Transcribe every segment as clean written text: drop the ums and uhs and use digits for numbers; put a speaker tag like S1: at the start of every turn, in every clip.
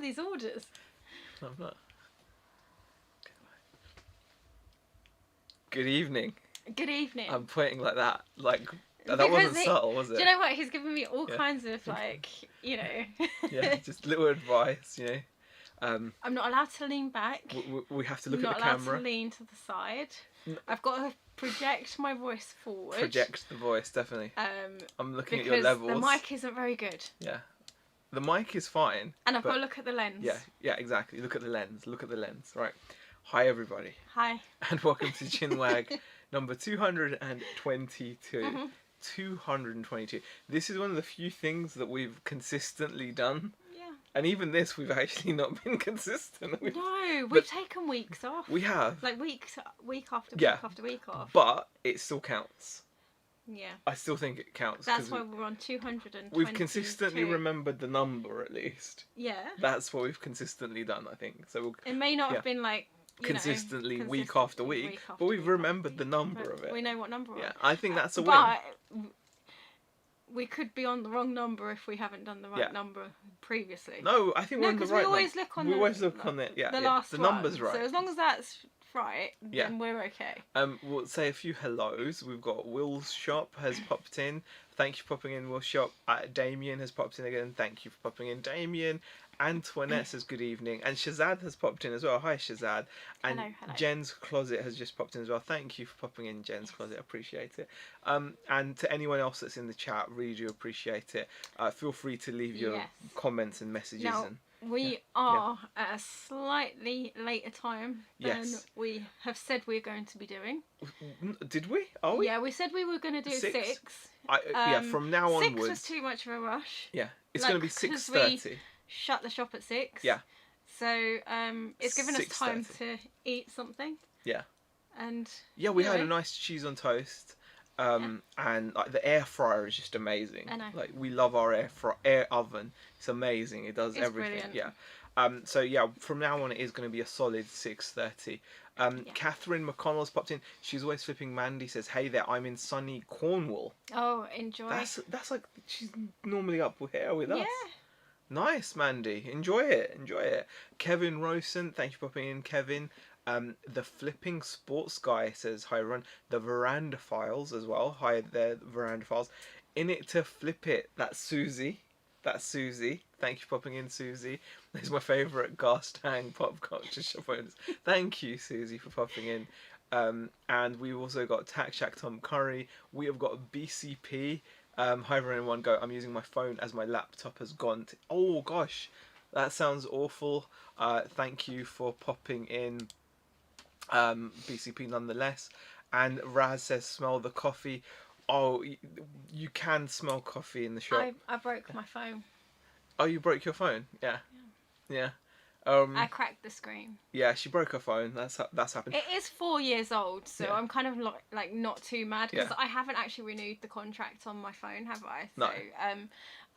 S1: these orders.
S2: I'm not. Good evening.
S1: Good evening.
S2: I'm pointing like that. Like, that
S1: Because
S2: wasn't subtle, was it?
S1: Do you know what? He's giving me all kinds of, like, you know.
S2: Yeah, just little advice, you know.
S1: I'm not allowed to lean back.
S2: We have to look at the
S1: camera.
S2: camera.
S1: Not allowed to lean to the side. I've got to project my voice forward.
S2: Project the voice, definitely. I'm looking at your
S1: because
S2: levels.
S1: the mic isn't very good.
S2: Yeah. The mic is fine.
S1: And I've got to look at the lens.
S2: Yeah, exactly. Look at the lens. Look at the lens. Right. Hi, everybody.
S1: Hi.
S2: And welcome to Chinwag number 222. Mm-hmm. 222. This is one of the few things that we've consistently done. Yeah. And even this, we've actually not been consistent with.
S1: No, we've taken weeks off.
S2: We have.
S1: Like week after week after week off.
S2: But it still counts.
S1: Yeah.
S2: I still think it counts.
S1: That's why we're on 222.
S2: We've consistently remembered the number, at least.
S1: Yeah.
S2: That's what we've consistently done, I think. So
S1: it may not have been like
S2: consistently week after week, but we've remembered the number of it.
S1: We know what number we're on.
S2: Yeah, I think that's a win.
S1: But we could be on the wrong number if we haven't done the right number previously.
S2: No, I think we're on the right number.
S1: We always look on
S2: the
S1: last
S2: the number's right.
S1: So as long as that's right, then we're okay.
S2: We'll say a few hellos. We've got Will's Shop has popped in. Thank you for popping in, Will's Shop. Damien has popped in again. Thank you for popping in, Damien. Antoinette says good evening, and Shazad has popped in as well. Hi, Shazad. And
S1: hello.
S2: Jen's Closet has just popped in as well. Thank you for popping in, Jen's Closet. I appreciate it. And to anyone else that's in the chat, really do appreciate it. Feel free to leave your comments and messages.
S1: Now, we are at a slightly later time than we have said we're going to be doing.
S2: Did we? Are we?
S1: Yeah, we said we were going to do 6.
S2: From now onwards.
S1: 6 was too much of a rush.
S2: Yeah, it's going to be 6:30.
S1: Shut the shop at 6.
S2: Yeah.
S1: So it's given us time to eat something.
S2: Yeah.
S1: And
S2: we had a nice cheese on toast. And like the air fryer is just amazing.
S1: I know.
S2: Like we love our air oven. It's amazing. It does everything.
S1: Brilliant.
S2: Yeah. So from now on it is going to be a solid 6:30. Catherine McConnell's popped in. She's always flipping. Mandy says, "Hey there, I'm in sunny Cornwall."
S1: Oh, enjoy.
S2: That's like she's normally up here with us.
S1: Yeah.
S2: Nice, Mandy. Enjoy it. Kevin Rosen, thank you for popping in, Kevin. The Flipping Sports Guy says, hi, everyone. The Veranda Files as well. Hi there, the Veranda Files. In it to flip it. That's Susie. Thank you for popping in, Susie. This is my favourite Garstang pop culture shop owners. Thank you, Susie, for popping in. And we've also got Tack Shack Tom Curry. We have got BCP. Hi everyone, I'm using my phone as my laptop has gone. Oh gosh, that sounds awful. Thank you for popping in, BCP nonetheless. And Raz says, smell the coffee. Oh, you can smell coffee in the shop.
S1: I broke my phone.
S2: Oh, you broke your phone? Yeah.
S1: I cracked the screen.
S2: Yeah, she broke her phone. That's happened.
S1: It is 4 years old, so I'm kind of like not too mad because I haven't actually renewed the contract on my phone, have I? So,
S2: no.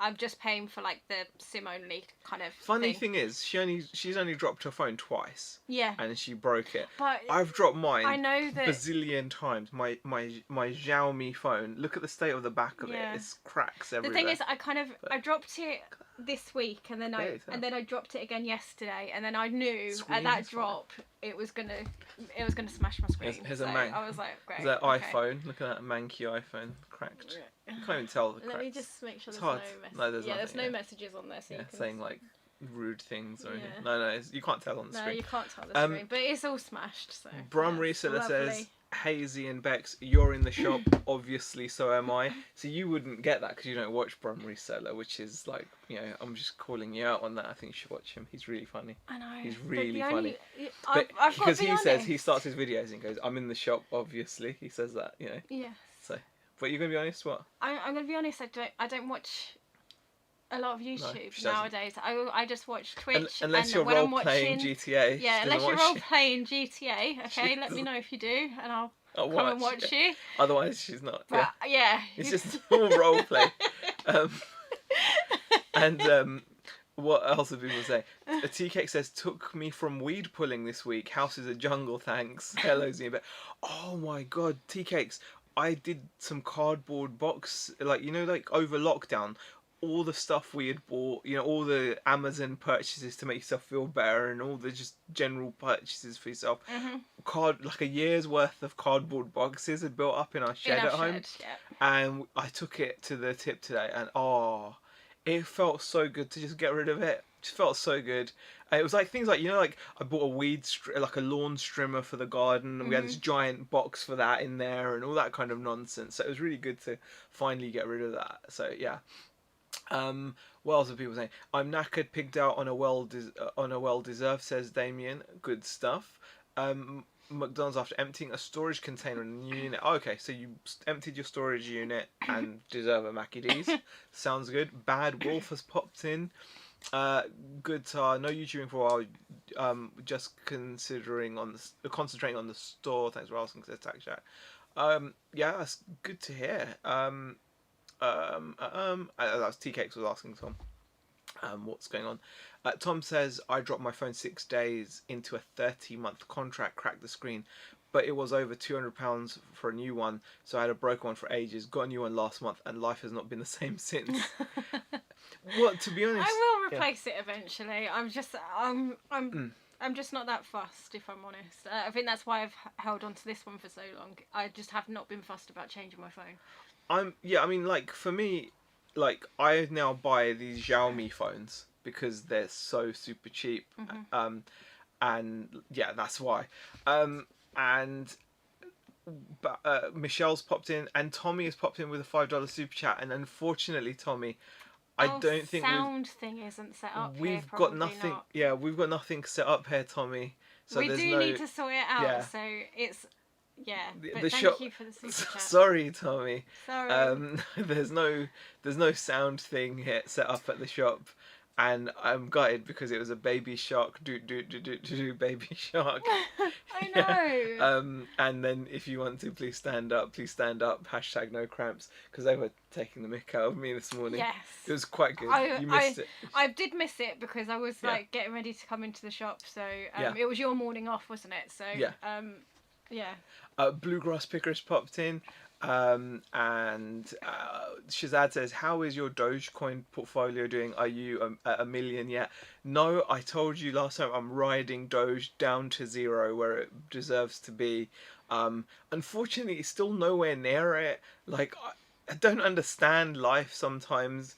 S1: I'm just paying for like the SIM only kind of.
S2: Funny thing is, she's only dropped her phone twice.
S1: Yeah.
S2: And she broke it.
S1: But
S2: I've dropped mine.
S1: I know that
S2: bazillion times. My Xiaomi phone. Look at the state of the back of it. It's cracks everywhere.
S1: The thing is, I dropped it this week, and then I dropped it again yesterday, and then I knew at that drop it was gonna smash my screen.
S2: Here's a mank.
S1: I was like, great.
S2: Is that iPhone? Look at that manky iPhone cracked. You can't even tell the cracks.
S1: Let me just make sure there's
S2: hard.
S1: no
S2: There's
S1: there's no messages on there, so you can
S2: saying like rude things or anything. No, you can't tell on the screen.
S1: No, you can't tell the screen, but it's all smashed. So
S2: Brum Reseller says, Hazy and Bex, you're in the shop. Obviously, so am I. So you wouldn't get that because you don't watch Brum Reseller, which is like, I'm just calling you out on that. I think you should watch him. He's really funny.
S1: I know.
S2: He's really funny.
S1: Because
S2: he starts his videos and goes, "I'm in the shop." Obviously, he says that.
S1: Yeah.
S2: So, but you're gonna be honest, what?
S1: I'm gonna be honest. I don't watch a lot of YouTube nowadays. I just watch Twitch.
S2: Unless you're role playing GTA.
S1: Yeah, unless you're role playing GTA. Okay, let me know if you do, and I'll come and watch you.
S2: Otherwise, she's not.
S1: But, yeah.
S2: It's just all role play. What else do people say? TK says, took me from weed pulling this week. House is a jungle, thanks. Hello, Zia. Oh my god, TKs. I did some cardboard box, like over lockdown. all the stuff we had bought, you know, all the Amazon purchases to make yourself feel better, and all the just general purchases for yourself. Like a year's worth of cardboard boxes had built up in our shed at home, and I took it to the tip today, and it felt so good to just get rid of it. It just felt so good. It was like things like, you know, like I bought like a lawn trimmer for the garden, and we had this giant box for that in there, and all that kind of nonsense. So it was really good to finally get rid of that. So yeah. What else are people saying? I'm knackered, pigged out on a well deserved, says Damien. Good stuff. McDonald's after emptying a storage container in a unit. Oh, okay, so you emptied your storage unit and deserve a Mackie D's. Sounds good. Bad Wolf has popped in. Good no YouTubing for a while. Just concentrating on the store. Thanks for asking, says Tax Jack. Yeah, that's good to hear. That was Tea Cakes was asking Tom. What's going on? Tom says, I dropped my phone 6 days into a 30-month contract, cracked the screen, but it was over £200 for a new one, so I had a broken one for ages, got a new one last month, and life has not been the same since. Well, to be honest,
S1: I will replace it eventually. I'm just not that fussed, if I'm honest. I think that's why I've held on to this one for so long. I just have not been fussed about changing my phone.
S2: I mean, like, for me, like, I now buy these Xiaomi phones because they're so super cheap. And yeah, that's why. Michelle's popped in, and Tommy has popped in with a $5 super chat, and unfortunately, Tommy, I don't think
S1: sound thing isn't set up.
S2: We've got nothing. Not. Yeah, we've got nothing set up here, Tommy. So
S1: we do need to sort it out. Yeah. So it's. Yeah, but thank you for the super chat.
S2: Sorry, Tommy.
S1: Sorry.
S2: There's no sound thing here set up at the shop, and I'm gutted because it was a baby shark, baby shark.
S1: I know.
S2: Yeah. And then if you want to, please stand up. # no cramps, because they were taking the mick out of me this morning.
S1: Yes.
S2: It was quite good. You missed it.
S1: I did miss it because I was like getting ready to come into the shop. So it was your morning off, wasn't it? So yeah.
S2: Bluegrass Picker has popped in, and Shazad says, how is your Dogecoin portfolio doing? Are you at 1 million yet? No, I told you last time I'm riding Doge down to 0 where it deserves to be. Unfortunately, it's still nowhere near it. Like, I don't understand life sometimes.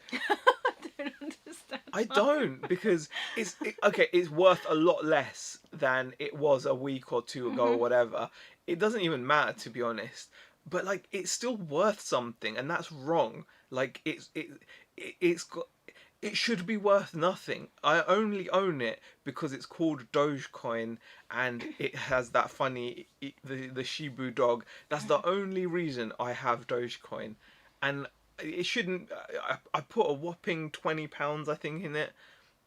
S2: I don't, because it's worth a lot less than it was a week or two ago or whatever. It doesn't even matter, to be honest. But like, it's still worth something, and that's wrong. Like, it should be worth nothing. I only own it because it's called Dogecoin and it has that funny the Shibu dog. That's the only reason I have Dogecoin, and it shouldn't. I put a whopping £20, I think, in it.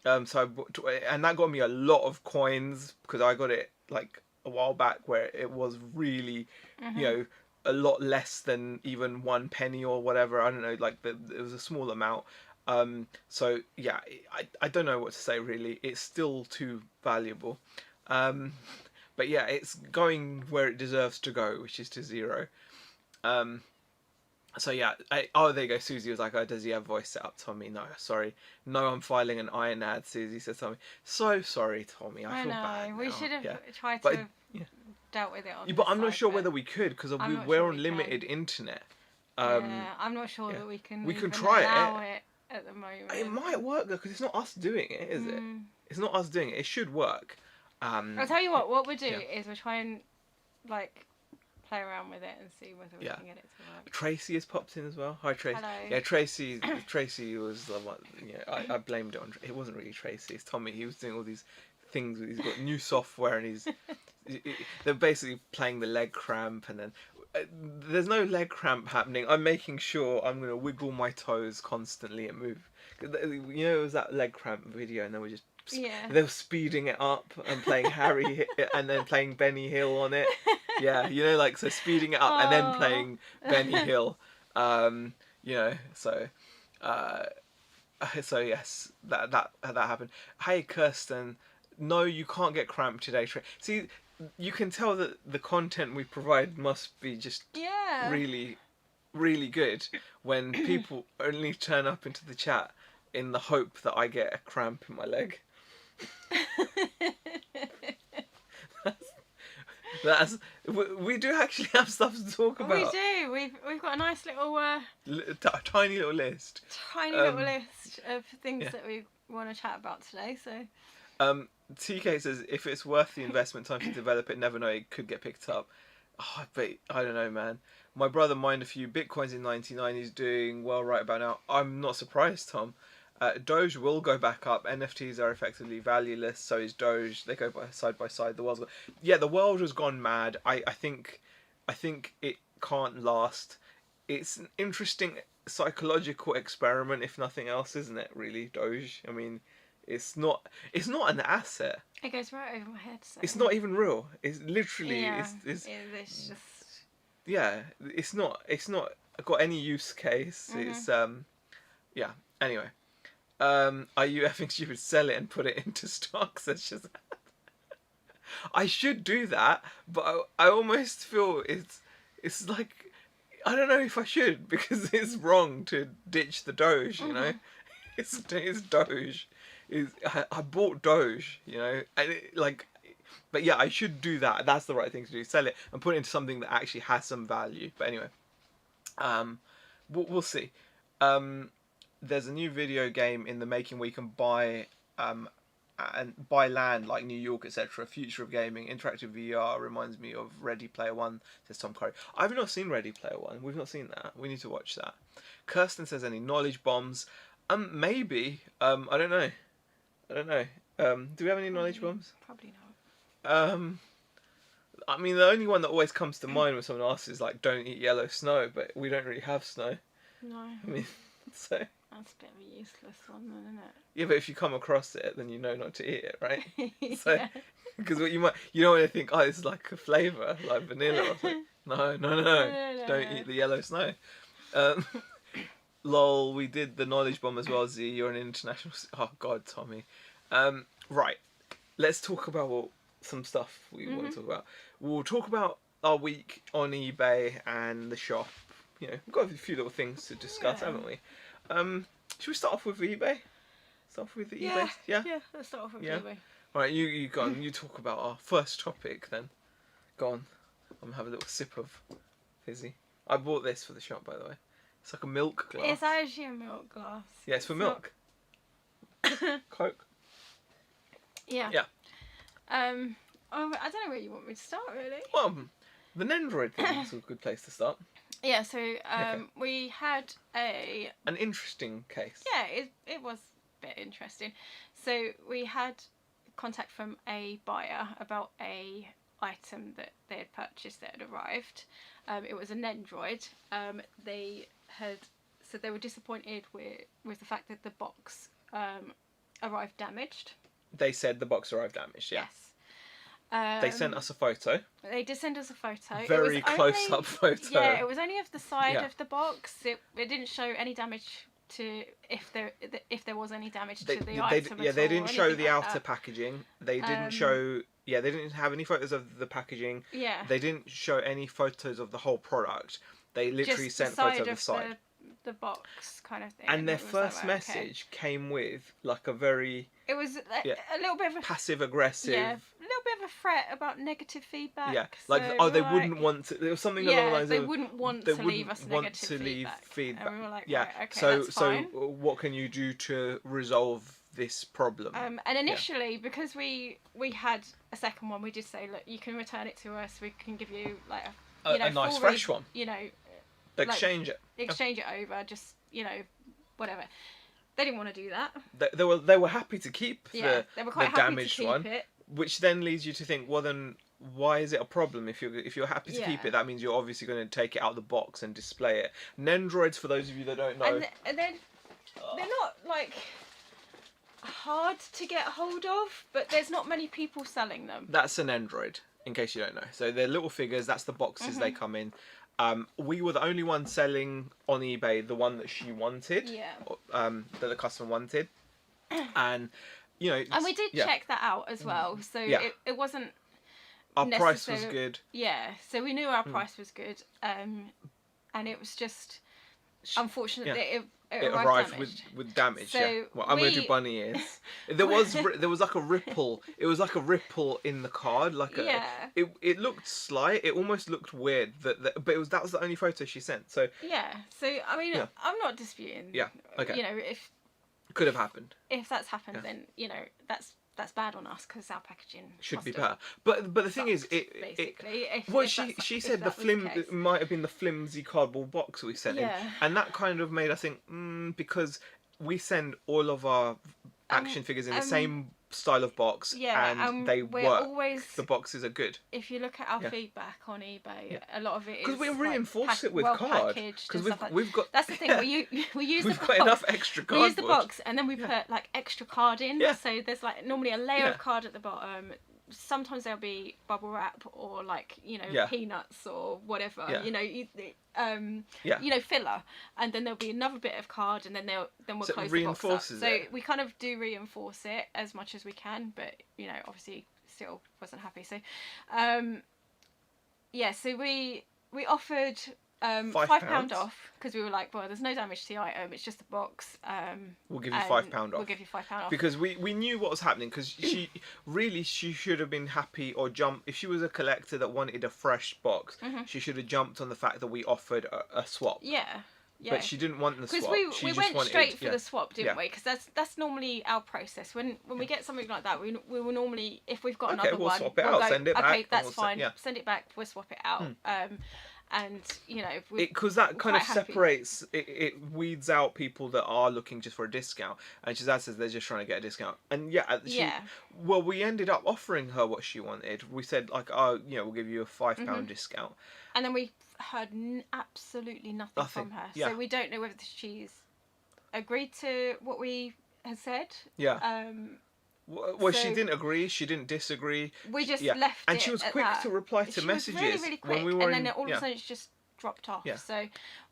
S2: So I bought, and that got me a lot of coins because I got it like a while back where it was really, you know, a lot less than even 1 penny or whatever. I don't know, like it was a small amount. So yeah, I don't know what to say really. It's still too valuable. But yeah, it's going where it deserves to go, which is to 0. So yeah, there you go. Susie was like, oh, does he have voice set up, Tommy? No, sorry. No, I'm filing an iron ad, Susie said Tommy. So sorry, Tommy. I feel bad.
S1: We should have tried to have dealt with it on
S2: but I'm not sure whether we could, because we're on limited internet.
S1: I'm not sure that we can.
S2: We can try
S1: it at the moment.
S2: It might work though, because it's not us doing it, is it? It's not us doing it. It should work.
S1: I'll tell you what we'll do is we'll try and like play around with it and see whether we can get it to work.
S2: Tracy has popped in as well. Hi, Tracy.
S1: Hello.
S2: Yeah, Tracy was the one. Yeah, I blamed it on. It wasn't really Tracy. It's Tommy. He was doing all these things. He's got new software and they're basically playing the leg cramp, and then there's no leg cramp happening. I'm making sure I'm going to wiggle my toes constantly and move. You know, it was that leg cramp video, and then we just they were speeding it up and playing Harry and then playing Benny Hill on it. Yeah, you know, like, so speeding it up and then playing Benny Hill. You know, so yes, that happened. Hey, Kirsten, no, you can't get cramp today. See, you can tell that the content we provide must be just really really good when people only turn up into the chat in the hope that I get a cramp in my leg. That's we do actually have stuff to talk about.
S1: We do. We've got a nice little
S2: Tiny little list.
S1: list of things
S2: yeah.
S1: that we want to chat about today. So
S2: TK says if it's worth the investment time to develop it, never know, it could get picked up. Oh, but I don't know, man. My brother mined a few bitcoins in '99. He's doing well right about now. I'm not surprised, Tom. Doge will go back up. NFTs are effectively valueless. So is Doge. They go side by side. The world has gone mad. I think it can't last. It's an interesting psychological experiment, if nothing else, isn't it? Really, Doge. I mean, it's not an asset.
S1: it goes right over my head. So.
S2: It's not even real. It's literally.
S1: Yeah,
S2: it's
S1: just.
S2: Yeah, it's not got any use case.
S1: Mm-hmm.
S2: It's yeah. Anyway, are you effing stupid? Sell it and put it into stock. Says Shazam. I should do that, but I almost feel it's like I don't know if I should because it's wrong to ditch the Doge. You know, it's Doge. I bought Doge. You know, and but yeah, I should do that. That's the right thing to do. Sell it and put it into something that actually has some value. But anyway, we'll see. There's a new video game in the making where you can buy land like New York, etc. Future of gaming, interactive VR reminds me of Ready Player One. Says Tom Curry. I've not seen Ready Player One. We've not seen that. We need to watch that. Kirsten says any knowledge bombs? Maybe. I don't know. Do we have any knowledge bombs?
S1: Probably not.
S2: I mean, the only one that always comes to mind when someone asks is like, "Don't eat yellow snow," but we don't really have snow.
S1: No.
S2: I mean, so.
S1: That's a bit of a useless one, then, isn't it?
S2: Yeah, but if you come across it, then you know not to eat it, right? So,
S1: yeah.
S2: because what you don't want to think, oh, it's like a flavour, like vanilla or something. No. Don't eat the yellow snow. Lol, we did the knowledge bomb as well, Z. You're an international... Oh, God, Tommy. Right. Let's talk about some stuff we want to talk about. We'll talk about our week on eBay and the shop. You know, we've got a few little things to discuss, haven't we? Should we start off with eBay? Start off with the eBay?
S1: Yeah, let's start off with eBay.
S2: Right, you go on. You talk about our first topic then. Go on. I'm going to have a little sip of fizzy. I bought this for the shop, by the way. It's like a milk glass.
S1: It's actually a milk glass.
S2: Yeah, it's for milk. Coke.
S1: Yeah.
S2: Yeah.
S1: I don't know where you want me to start, really.
S2: Well, the Nendroid thing is a good place to start.
S1: Yeah, so we had
S2: an interesting case.
S1: Yeah, it was a bit interesting. So we had contact from a buyer about a item that they had purchased that had arrived. It was a Nendroid. They were disappointed with the fact that the box arrived damaged.
S2: They said the box arrived damaged. Yeah.
S1: Yes.
S2: They sent us a photo.
S1: They did send us a photo.
S2: Very close-up photo.
S1: Yeah, it was only of the side of the box. It didn't show any damage to if there was any damage to the item.
S2: Yeah, they didn't show the outer
S1: that.
S2: packaging. They didn't show. Yeah, they didn't have any photos of the packaging.
S1: Yeah.
S2: They didn't show any photos of the whole product. They literally sent photos of the side.
S1: The box kind of thing.
S2: And their first message came with like a very...
S1: It was a little bit of a...
S2: passive aggressive...
S1: Yeah, a little bit of a threat about negative feedback.
S2: Yeah, like, they wouldn't want to... There was something along the lines of...
S1: they wouldn't want to leave us negative feedback. And we were like,
S2: yeah.
S1: Right, okay, that's fine.
S2: So what can you do to resolve this problem?
S1: And initially, because we had a second one, we did say, look, you can return it to us. We can give you like
S2: a nice fresh one.
S1: You know...
S2: Exchange it
S1: over, just whatever. They didn't want to do that.
S2: They were happy to keep
S1: they were quite happy
S2: damaged
S1: to keep
S2: one,
S1: it.
S2: which then leads you to think, well then why is it a problem if you're happy to keep it? That means you're obviously going to take it out of the box and display it. Nendroids, for those of you that don't know,
S1: and they're not like hard to get hold of, but there's not many people selling them.
S2: That's an Nendroid, in case you don't know. So they're little figures. That's the boxes they come in. We were the only one selling on eBay the one that she wanted.
S1: Yeah.
S2: That the customer wanted, and you know.
S1: And we did check that out as well, so it wasn't.
S2: Our price was good.
S1: Yeah, so we knew our price was good, and and it was just unfortunate that it
S2: It
S1: arrived
S2: arrived
S1: damaged.
S2: with damage.
S1: So
S2: Yeah. Well, I'm gonna do bunny ears. There was like a ripple. It was like a ripple in the card. Like a.
S1: Yeah.
S2: It looked slight. It almost looked weird. But that was the only photo she sent. So.
S1: Yeah. So I mean,
S2: Yeah.
S1: I'm not disputing.
S2: Yeah. Okay.
S1: You know, if
S2: Could have happened.
S1: if that's happened,
S2: Yeah.
S1: then you know that's bad on us because our packaging
S2: Should
S1: must
S2: be
S1: have
S2: better. But the thing is,
S1: basically.
S2: well, she said it might have been the flimsy cardboard box we sent in, and that kind of made us think, because we send all of our action figures in the same style of box, and they work.
S1: Always,
S2: the boxes are good.
S1: If you look at our feedback on eBay, a lot of it is
S2: because we reinforce it with card. Because we've got.
S1: That's the thing. We use
S2: we've
S1: the
S2: got
S1: box.
S2: enough extra cardboard.
S1: We use the box, and then we put like extra card in.
S2: Yeah.
S1: So there's like normally a layer of card at the bottom. Sometimes there'll be bubble wrap or like peanuts or whatever.
S2: Yeah.
S1: You know, filler, and then there'll be another bit of card, and then we'll
S2: So
S1: close
S2: it
S1: the box up.
S2: reinforces
S1: So
S2: it.
S1: we kind of do reinforce it as much as we can, but you know, obviously still wasn't happy. So, so we offered £5 off because we were like, well, there's no damage to the item, it's just a box.
S2: We'll give you £5 off.
S1: We'll give you £5 off
S2: because we knew what was happening. Because she should have been happy or jumped if she was a collector that wanted a fresh box. She should have jumped on the fact that we offered a swap.
S1: Yeah.
S2: But she didn't want the swap.
S1: Because we went straight for the swap, didn't we?
S2: we?
S1: Because that's normally our process. When we get something like that, we will normally, if we've got
S2: Okay,
S1: another
S2: we'll
S1: one,
S2: swap it
S1: we'll
S2: out,
S1: go,
S2: send it back,
S1: okay,
S2: and
S1: that's
S2: we'll
S1: fine.
S2: send
S1: Send it back. We'll swap it out. And you know,
S2: because that kind of
S1: quite happy.
S2: separates it weeds out people that are looking just for a discount, and Shazad says they're just trying to get a discount. And well, we ended up offering her what she wanted. We said like, oh, we'll give you a £5 discount,
S1: and then we heard absolutely nothing from her.
S2: Yeah.
S1: So we don't know whether she's agreed to what we had said.
S2: Yeah. Well, she didn't agree. She didn't disagree.
S1: We just left it.
S2: And she was quick to reply to messages.
S1: She was really quick,
S2: when we were
S1: and then all of a sudden it's just dropped off.
S2: Yeah.
S1: So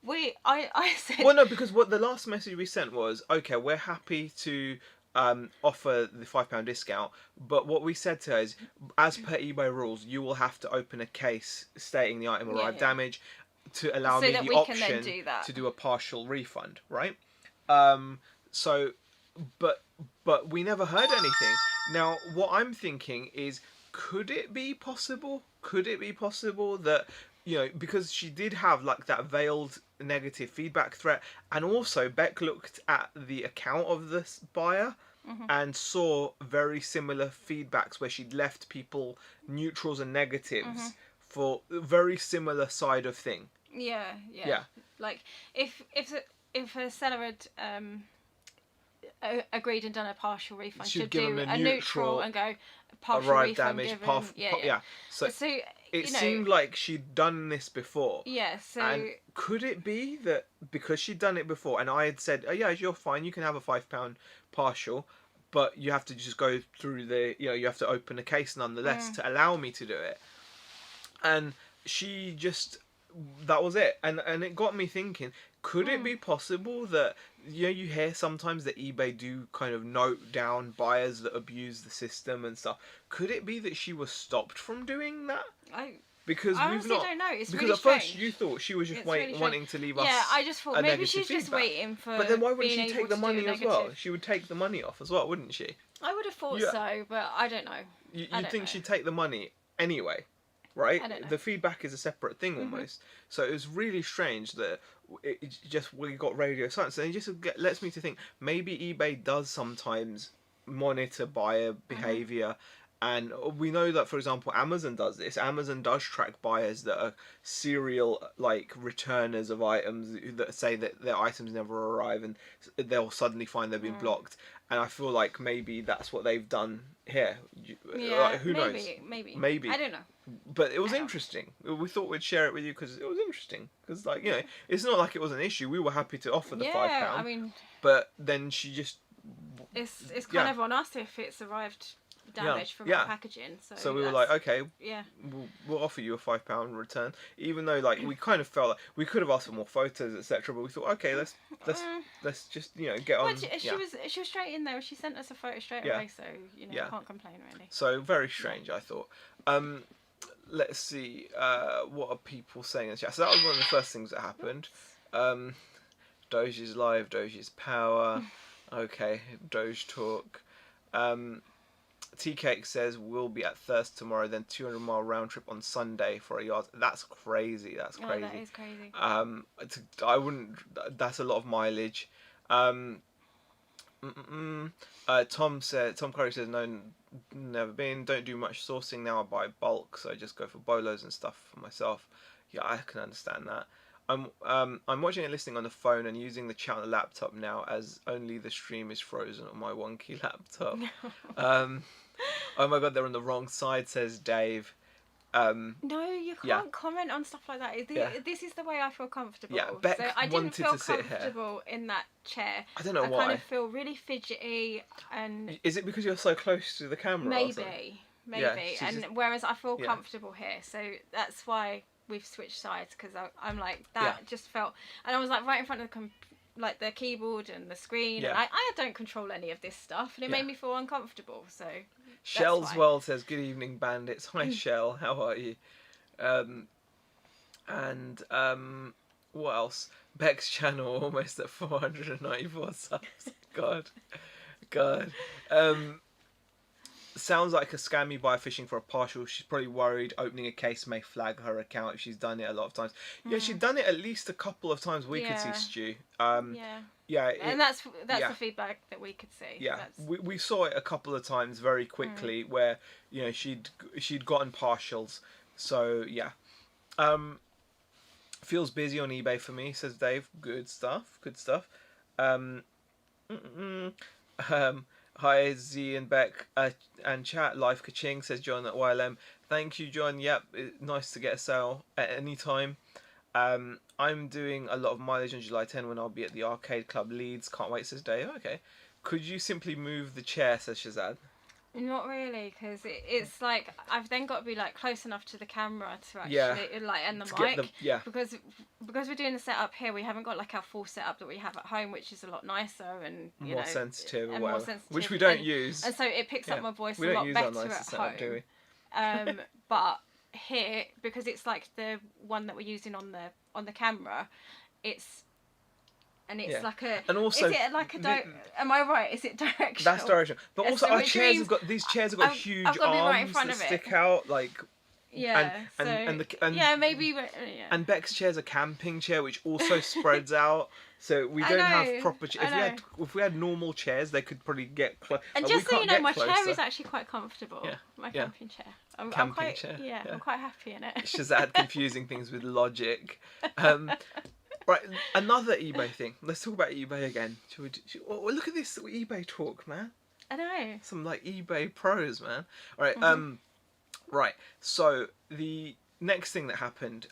S1: I said.
S2: Well, no, because what the last message we sent was, okay, we're happy to offer the £5 discount, but what we said to her is, as per eBay rules, you will have to open a case stating the item arrived damaged to allow me the option to do a partial refund, right? But we never heard anything. Now, what I'm thinking is, could it be possible? Could it be possible that, because she did have like that veiled negative feedback threat, and also Beck looked at the account of this buyer and saw very similar feedbacks where she'd left people neutrals and negatives for a very similar side of thing.
S1: Yeah. Like if a seller had agreed and done a partial refund, should do a neutral and go partial refund
S2: damage,
S1: given.
S2: So it seemed like she'd done this before.
S1: Yeah. So
S2: and could it be that because she'd done it before, and I had said, oh yeah, you're fine, you can have a £5 partial, but you have to just go through you have to open a case nonetheless to allow me to do it, and she just, that was it, and it got me thinking, could it be possible that you hear sometimes that eBay do kind of note down buyers that abuse the system and stuff? Could it be that she was stopped from doing that? Because
S1: I
S2: we've
S1: honestly
S2: not.
S1: don't know. It's
S2: because
S1: really
S2: at first
S1: strange.
S2: you thought she was just wanting to leave us.
S1: Yeah, I just thought maybe she's just
S2: feedback.
S1: waiting for.
S2: But then why wouldn't she
S1: being
S2: take
S1: able
S2: the
S1: to
S2: money
S1: do a
S2: as well?
S1: negative.
S2: She would take the money off as well, wouldn't she?
S1: I would have thought so, but I don't know.
S2: You'd think she'd take the money anyway, right?
S1: I don't know.
S2: The feedback is a separate thing almost. So it was really strange that we got radio silence, and it just lets me to think maybe eBay does sometimes monitor buyer behavior. And we know that, for example, Amazon does this. Amazon does track buyers that are serial, returners of items that say that their items never arrive, and they'll suddenly find they've been blocked. And I feel like maybe that's what they've done here.
S1: Yeah,
S2: who knows?
S1: Maybe. I don't know.
S2: But it was interesting. We thought we'd share it with you because it was interesting. Because, it's not like it was an issue. We were happy to offer the £5.
S1: I mean...
S2: But then she just...
S1: It's kind of on us if it's arrived damaged from our packaging. So
S2: we were like, okay,
S1: yeah,
S2: we'll offer you a £5 return, even though we kind of felt like we could have asked for more photos, etc. But we thought, okay, let's just get on.
S1: She was straight in there. She sent us a photo straight away, so can't complain really.
S2: So very strange, I thought. let's see. What are people saying in the chat? So that was one of the first things that happened. Doge is live. Doge is power. Okay, Doge talk. Tea Cake says we'll be at Thirst tomorrow, then 200-mile round trip on Sunday for a yard. That's crazy. That's crazy.
S1: Oh, that is crazy.
S2: I wouldn't. That's a lot of mileage. Tom Curry says no, never been. Don't do much sourcing now. I buy bulk, so I just go for bolos and stuff for myself. Yeah, I can understand that. I'm watching and listening on the phone and using the chat on the laptop now, as only the stream is frozen on my wonky laptop. Oh my god, they're on the wrong side, says Dave.
S1: No, you can't comment on stuff like that. This is the way I feel comfortable.
S2: Yeah, Beck
S1: so I didn't
S2: wanted
S1: feel
S2: to sit
S1: comfortable in that chair.
S2: I don't know why.
S1: I kind of feel really fidgety and.
S2: Is it because you're so close to the camera?
S1: Maybe.
S2: Yeah,
S1: and
S2: just,
S1: whereas I feel comfortable here, so that's why we've switched sides, because I'm like that just felt, and I was like right in front of the keyboard and the screen, and I don't control any of this stuff, and it made me feel uncomfortable. So
S2: Shell's World says good evening, bandits. Hi Shell, how are you? What else? Beck's channel almost at 494 subs. God. Sounds like a scammy buyer fishing for a partial. She's probably worried opening a case may flag her account if she's done it a lot of times. Yeah, she'd done it at least a couple of times. We could see, Stu. And
S1: that's the feedback that we could see.
S2: Yeah, we saw it a couple of times very quickly where she'd gotten partials. So yeah, feels busy on eBay for me, says Dave. Good stuff. Hi Z and Beck and chat. Life Kaching, says John at YLM. Thank you, John. Yep, nice to get a sale at any time. I'm doing a lot of mileage on July 10 when I'll be at the Arcade Club Leeds. Can't wait, says Dave. Okay. Could you simply move the chair, says Shazad?
S1: Not really, because it's like I've then got to be like close enough to the camera to actually and the mic. Because we're doing the setup here, we haven't got like our full setup that we have at home, which is a lot nicer and
S2: more sensitive,
S1: and more sensitive,
S2: which we don't use.
S1: And so it picks up my voice
S2: a
S1: lot better
S2: at
S1: home.
S2: Do we?
S1: But here, because it's like the one that we're using on the camera, it's like a.
S2: And also,
S1: is it like a? Am I right? Is it directional?
S2: That's directional. But also, our chairs have got huge arms that stick out, like.
S1: Yeah. Maybe.
S2: And Beck's chair's a camping chair, which also spreads out. So we don't have proper. If we had normal chairs, they could probably get close.
S1: And just so you know, my chair is actually quite comfortable.
S2: Yeah.
S1: My camping chair. I'm quite happy in it.
S2: Shazad confusing things with logic. Right, another eBay thing. Let's talk about eBay again. Look at this eBay talk, man.
S1: I know.
S2: Some like eBay pros, man. All right. Right. So the next thing that happened,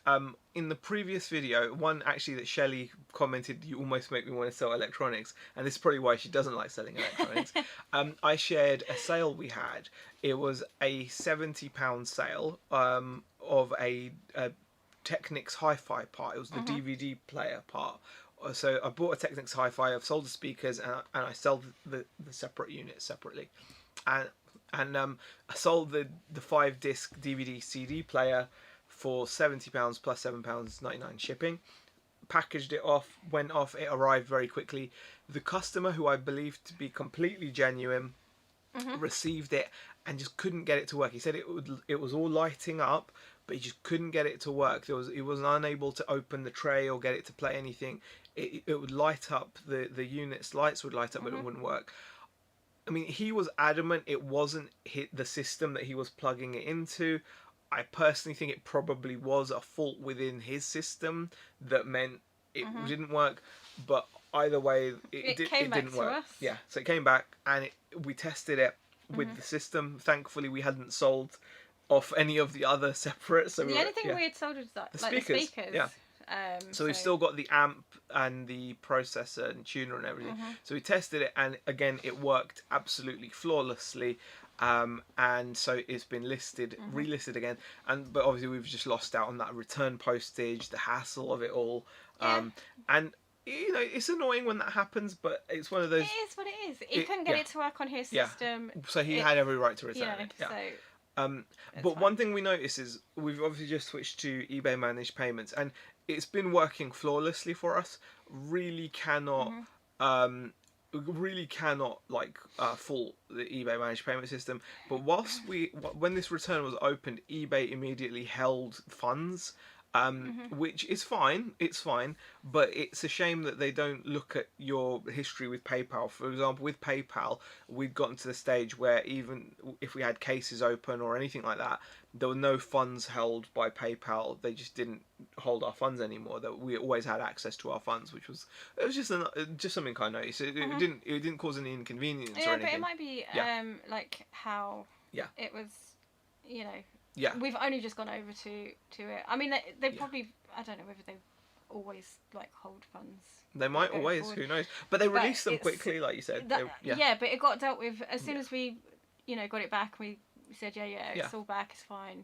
S2: in the previous video, one actually that Shelley commented, you almost make me want to sell electronics, and this is probably why she doesn't like selling electronics. I shared a sale we had. It was a £70 sale of a Technics Hi-Fi part. It was the DVD player part. So I bought a Technics Hi-Fi. I've sold the speakers and I sell the separate units separately, and I sold the 5-disc DVD CD player for £70 plus £7.99 shipping. Packaged it off, went off. It arrived very quickly. The customer, who I believed to be completely genuine, received it and just couldn't get it to work. He said it was all lighting up, but he just couldn't get it to work. He was unable to open the tray or get it to play anything. It would light up, the unit's lights would light up, but it wouldn't work. I mean, he was adamant it wasn't the system that he was plugging it into. I personally think it probably was a fault within his system that meant it didn't work. But either way, it didn't work.
S1: Us.
S2: Yeah, so it came back and we tested it with the system. Thankfully, we hadn't sold off any of the other separate. So
S1: the only thing we had sold was the speakers.
S2: Yeah. So we've still got the amp and the processor and tuner and everything. So we tested it, and again, it worked absolutely flawlessly. And so it's been relisted again. But obviously we've just lost out on that return postage, the hassle of it all. And you know, it's annoying when that happens, but it's one of those.
S1: It is what it is. He couldn't get it to work on his system.
S2: So he had every right to return it.
S1: So It's
S2: But
S1: fine.
S2: one thing we notice is we've obviously just switched to eBay managed payments, and it's been working flawlessly for us. Really cannot,
S1: Hmm.
S2: um, really cannot like fault the eBay managed payment system. But when this return was opened, eBay immediately held funds.
S1: Hmm.
S2: Which is fine, it's fine, but it's a shame that they don't look at your history with PayPal. For example, with PayPal, we'd gotten to the stage where even if we had cases open or anything like that, there were no funds held by PayPal. They just didn't hold our funds anymore. That we always had access to our funds, which was just something I noticed.
S1: Hmm.
S2: It didn't cause any inconvenience or
S1: Yeah, but it
S2: anything.
S1: might be
S2: Yeah,
S1: like how
S2: yeah,
S1: it was, you know.
S2: yeah,
S1: We've only just gone over to it. I mean, they
S2: yeah.
S1: probably, I don't know whether they always like hold funds
S2: They
S1: like
S2: might
S1: going
S2: always,
S1: forward,
S2: who knows? But they
S1: but
S2: released them
S1: it's
S2: quickly, like you said.
S1: that
S2: Yeah,
S1: yeah, but it got dealt with as soon
S2: yeah,
S1: as we, got it back. We said yeah,
S2: yeah,
S1: it's all back, it's fine,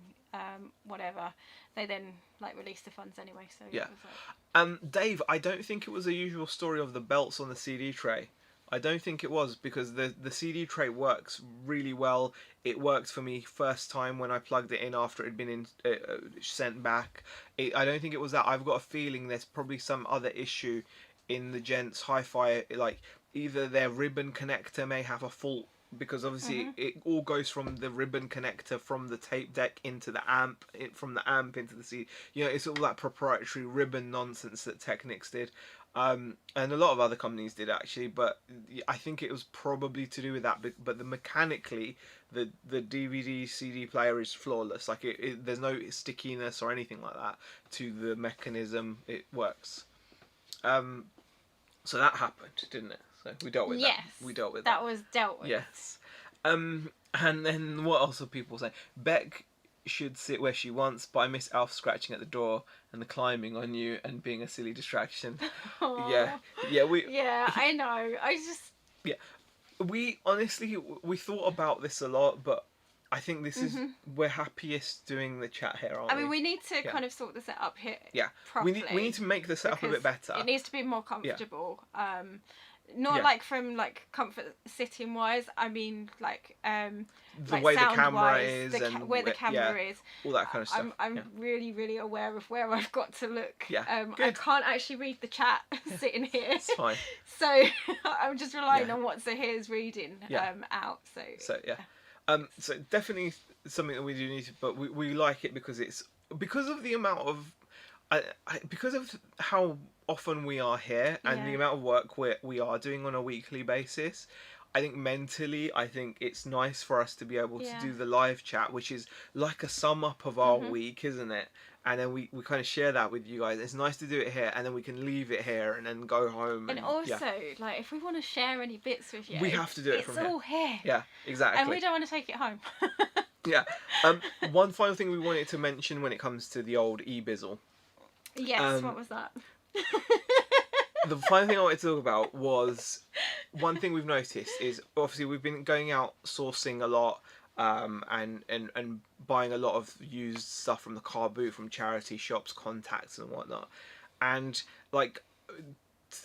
S1: whatever. They then like released the funds anyway, so
S2: yeah.
S1: it was like
S2: Dave, I don't think it was the usual story of the belts on the CD tray. I don't think it was because the CD tray works really well. It worked for me first time when I plugged it in after it had been sent back. I don't think it was that. I've got a feeling there's probably some other issue in the gents hi-fi. Like either their ribbon connector may have a fault because obviously
S1: hmm.
S2: it all goes from the ribbon connector from the tape deck into the amp, from the amp into the CD. It's all that proprietary ribbon nonsense that Technics did. And a lot of other companies did actually, but I think it was probably to do with that. But mechanically, the DVD CD player is flawless. Like there's no stickiness or anything like that to the mechanism. It works. Um, so that happened, didn't it? So we dealt with that.
S1: Yes,
S2: We dealt with
S1: that
S2: that.
S1: was dealt with.
S2: Yes. And then what else are people saying? Beck should sit where she wants, but I miss Alf scratching at the door and the climbing on you and being a silly distraction. Yeah,
S1: Aww.
S2: yeah,
S1: Yeah, I know. I just
S2: yeah, we honestly we thought about this a lot, but I think this is
S1: hmm.
S2: we're happiest doing the chat here,
S1: I
S2: aren't
S1: mean,
S2: we?
S1: we need to
S2: Yeah,
S1: kind of sort the setup here
S2: yeah.
S1: properly.
S2: We need to make the setup a
S1: Because
S2: bit better.
S1: it needs to be more
S2: Yeah,
S1: comfortable. Not
S2: yeah.
S1: like from like comfort sitting wise. I mean
S2: The
S1: like
S2: way the
S1: sound
S2: camera
S1: wise,
S2: is and
S1: where the
S2: yeah,
S1: camera is.
S2: all that kind of stuff.
S1: I'm
S2: Yeah,
S1: really really aware of where I've got to look.
S2: yeah.
S1: I
S2: Good.
S1: can't actually read the chat sitting here,
S2: It's fine.
S1: so I'm just relying
S2: Yeah.
S1: on what Zahir's reading
S2: Yeah.
S1: out. So
S2: So yeah. So definitely something that we do need to, but we like it because it's because of the amount of, because of how often we are here and the
S1: yeah,
S2: amount of work we are doing on a weekly basis. I think mentally, I think it's nice for us to be able to
S1: yeah.
S2: do the live chat, which is like a sum up of our
S1: Mhm.
S2: week, isn't it? And then we kind of share that with you guys. It's nice to do it here, and then we can leave it here and then go home.
S1: And
S2: And yeah,
S1: also, like, if we want to share any bits with you,
S2: we have to do it
S1: it's
S2: from here.
S1: all here.
S2: Yeah, exactly.
S1: And we don't want to take it home.
S2: Yeah. One final thing we wanted to mention when it comes to the old e-bizzle.
S1: Yes, what was that?
S2: The final thing I wanted to talk about was one thing we've noticed is obviously we've been going out sourcing a lot, and buying a lot of used stuff from the car boot, from charity shops, contacts and whatnot, and like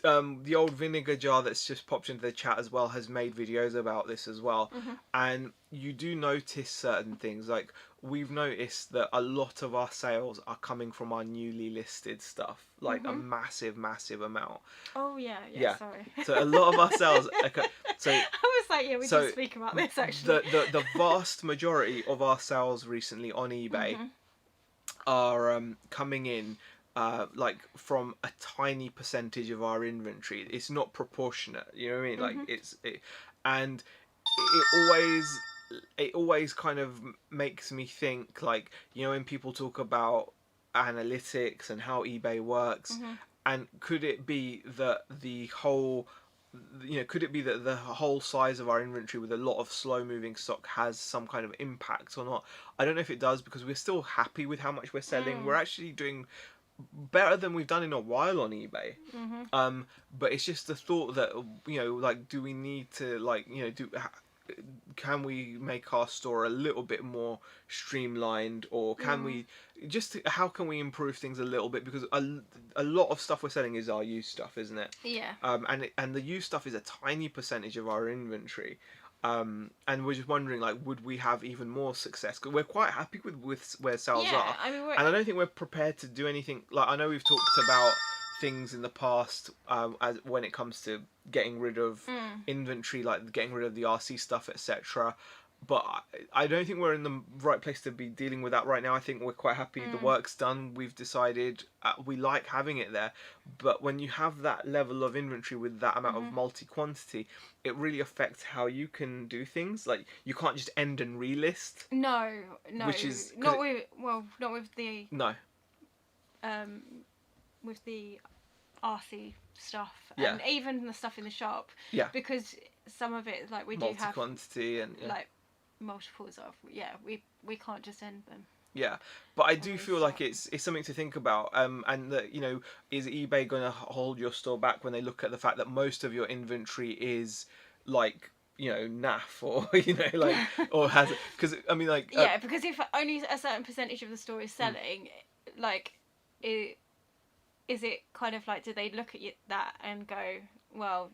S2: the old vinegar jar that's just popped into the chat as well has made videos about this as well.
S1: Mhm.
S2: And you do notice certain things, like we've noticed that a lot of our sales are coming from our newly listed stuff, like a
S1: Mhm.
S2: massive amount.
S1: Oh yeah,
S2: Yeah.
S1: sorry.
S2: So a lot of our sales so
S1: I was like, yeah, we
S2: so
S1: did speak about this actually.
S2: the vast majority of our sales recently on eBay
S1: Mhm.
S2: are coming in like from a tiny percentage of our inventory. It's not proportionate, you know what I mean? Like
S1: Mhm.
S2: and it always kind of makes me think, like, when people talk about analytics and how eBay works,
S1: Mhm.
S2: and could it be that the whole size of our inventory with a lot of slow moving stock has some kind of impact or not? I don't know if it does, because we're still happy with how much we're selling. We're
S1: Mm.
S2: actually doing better than we've done in a while on eBay.
S1: Mhm.
S2: But it's just the thought that, like, do we need to, like, can we make our store a little bit more streamlined, or can
S1: Mm.
S2: we how can we improve things a little bit, because a lot of stuff we're selling is our used stuff, isn't it?
S1: Yeah.
S2: And the used stuff is a tiny percentage of our inventory. And we're just wondering, like, would we have even more success? Because we're quite happy with where sales
S1: Yeah,
S2: are,
S1: I mean,
S2: and I don't think we're prepared to do anything. Like, I know we've talked about things in the past, as when it comes to getting rid of inventory, like getting rid of the RC stuff, etc. But I don't think we're in the right place to be dealing with that right now. I think we're quite happy. The work's done. We've decided we like having it there. But when you have that level of inventory with that amount of multi-quantity, it really affects how you can do things. Like, you can't just end and relist.
S1: No,
S2: Which is
S1: not with not with the
S2: no.
S1: With the RC stuff,
S2: Yeah.
S1: and even the stuff in the shop.
S2: Yeah.
S1: Because some of it, like, we do have
S2: Multi-quantity and
S1: like multiples of, we can't just end them.
S2: Yeah, but I do feel like it's something to think about. And that, is eBay going to hold your store back when they look at the fact that most of your inventory is like, naff, or like, or has, because I mean, like,
S1: yeah, because if only a certain percentage of the store is selling, like, is it kind of like, do they look at that and go, well,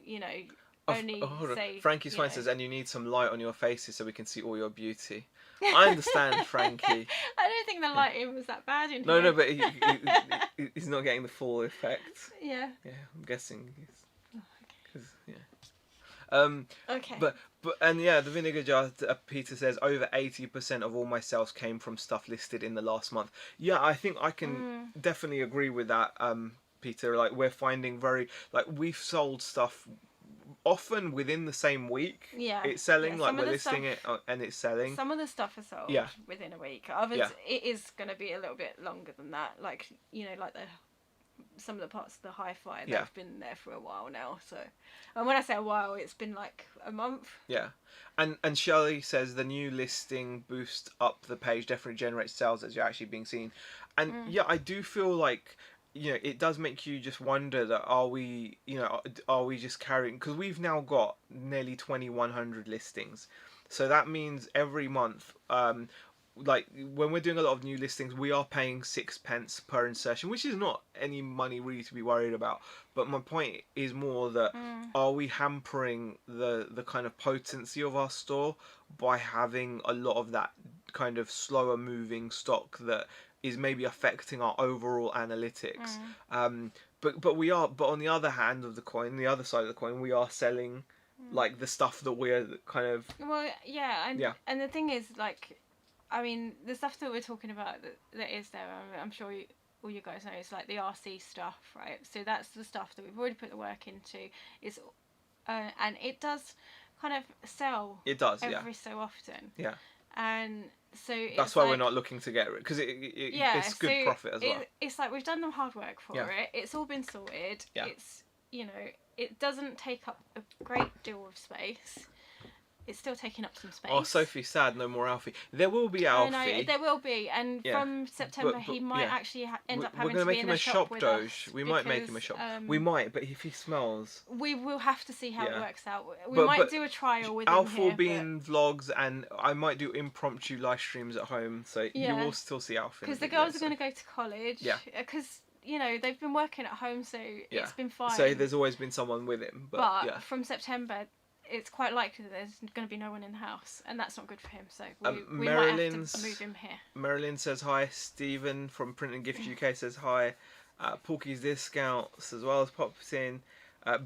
S1: only say...
S2: Frankie Swine says, and you need some light on your faces so we can see all your beauty. I understand, Frankie.
S1: I don't think the lighting was that bad in
S2: No,
S1: here.
S2: no, but he's not getting the full effect.
S1: Yeah.
S2: Yeah, I'm guessing he's...
S1: Oh, okay.
S2: 'Cause, yeah.
S1: Okay.
S2: But and yeah, the vinegar jar, Peter says, over 80% of all my sales came from stuff listed in the last month. Yeah, I think I can definitely agree with that, Peter. Like, we're finding we've sold stuff often within the same week.
S1: Yeah,
S2: it's selling.
S1: yeah,
S2: like, we're listing it and it's selling.
S1: Some of the stuff is sold within a week. Others, it is going to be a little bit longer than that. Like, like some of the parts of the hi-fi, they've been there for a while now. So, and when I say a while, it's been like a month.
S2: Yeah, and Shelley says the new listing boost up the page definitely generates sales as you're actually being seen. And yeah, I do feel like, it does make you just wonder that are we just carrying, because we've now got nearly 2,100 listings, so that means every month, like, when we're doing a lot of new listings, we are paying 6p per insertion, which is not any money really to be worried about. But my point is more that are we hampering the kind of potency of our store by having a lot of that kind of slower moving stock that is maybe affecting our overall analytics. But on the other hand of the coin, the other side of the coin, we are selling like the stuff that we're kind of...
S1: Well, yeah, and the thing is, like, I mean, the stuff that we're talking about that is there, I'm sure all you guys know, is like the RC stuff, right? So that's the stuff that we've already put the work into. It's and it does kind of sell.
S2: It does,
S1: every so often.
S2: Yeah.
S1: And so
S2: that's why we're not looking to get rid, because it's good profit as well.
S1: It's like we've done the hard work for it. It's all been sorted.
S2: Yeah.
S1: It's it doesn't take up a great deal of space. It's still taking up some space.
S2: Oh, Sophie's sad. No more Alfie. There will be Alfie.
S1: No, there will be, and from September he might actually end up having to be in a shop with us.
S2: We might make him a shop. We might, but if he smells,
S1: we will have to see how it works out. We might do a trial with
S2: Alf
S1: him
S2: will be in vlogs, and I might do impromptu live streams at home, so you will still see Alfie.
S1: Because the girls are going to go to college.
S2: Yeah.
S1: Because they've been working at home, so it's been fine.
S2: So there's always been someone with him, but
S1: from September, it's quite likely that there's going to be no one in the house, and that's not good for him. So we might have to move him here.
S2: Marilyn says hi. Stephen from Print and Gift UK says hi. Porky's Discounts as well as popped in.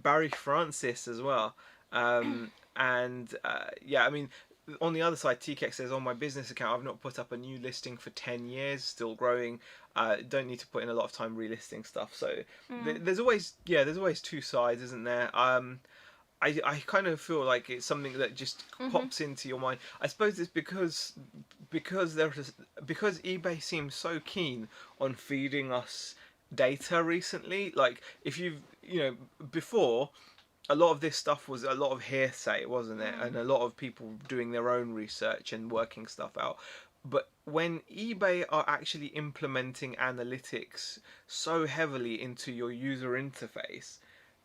S2: Barry Francis as well. And I mean, on the other side, TKEX says, on my business account, I've not put up a new listing for 10 years, still growing. Don't need to put in a lot of time relisting stuff. So there's always two sides, isn't there? I kind of feel like it's something that just pops into your mind. I suppose it's because eBay seems so keen on feeding us data recently. Like, if before, a lot of this stuff was a lot of hearsay, wasn't it? And a lot of people doing their own research and working stuff out. But when eBay are actually implementing analytics so heavily into your user interface,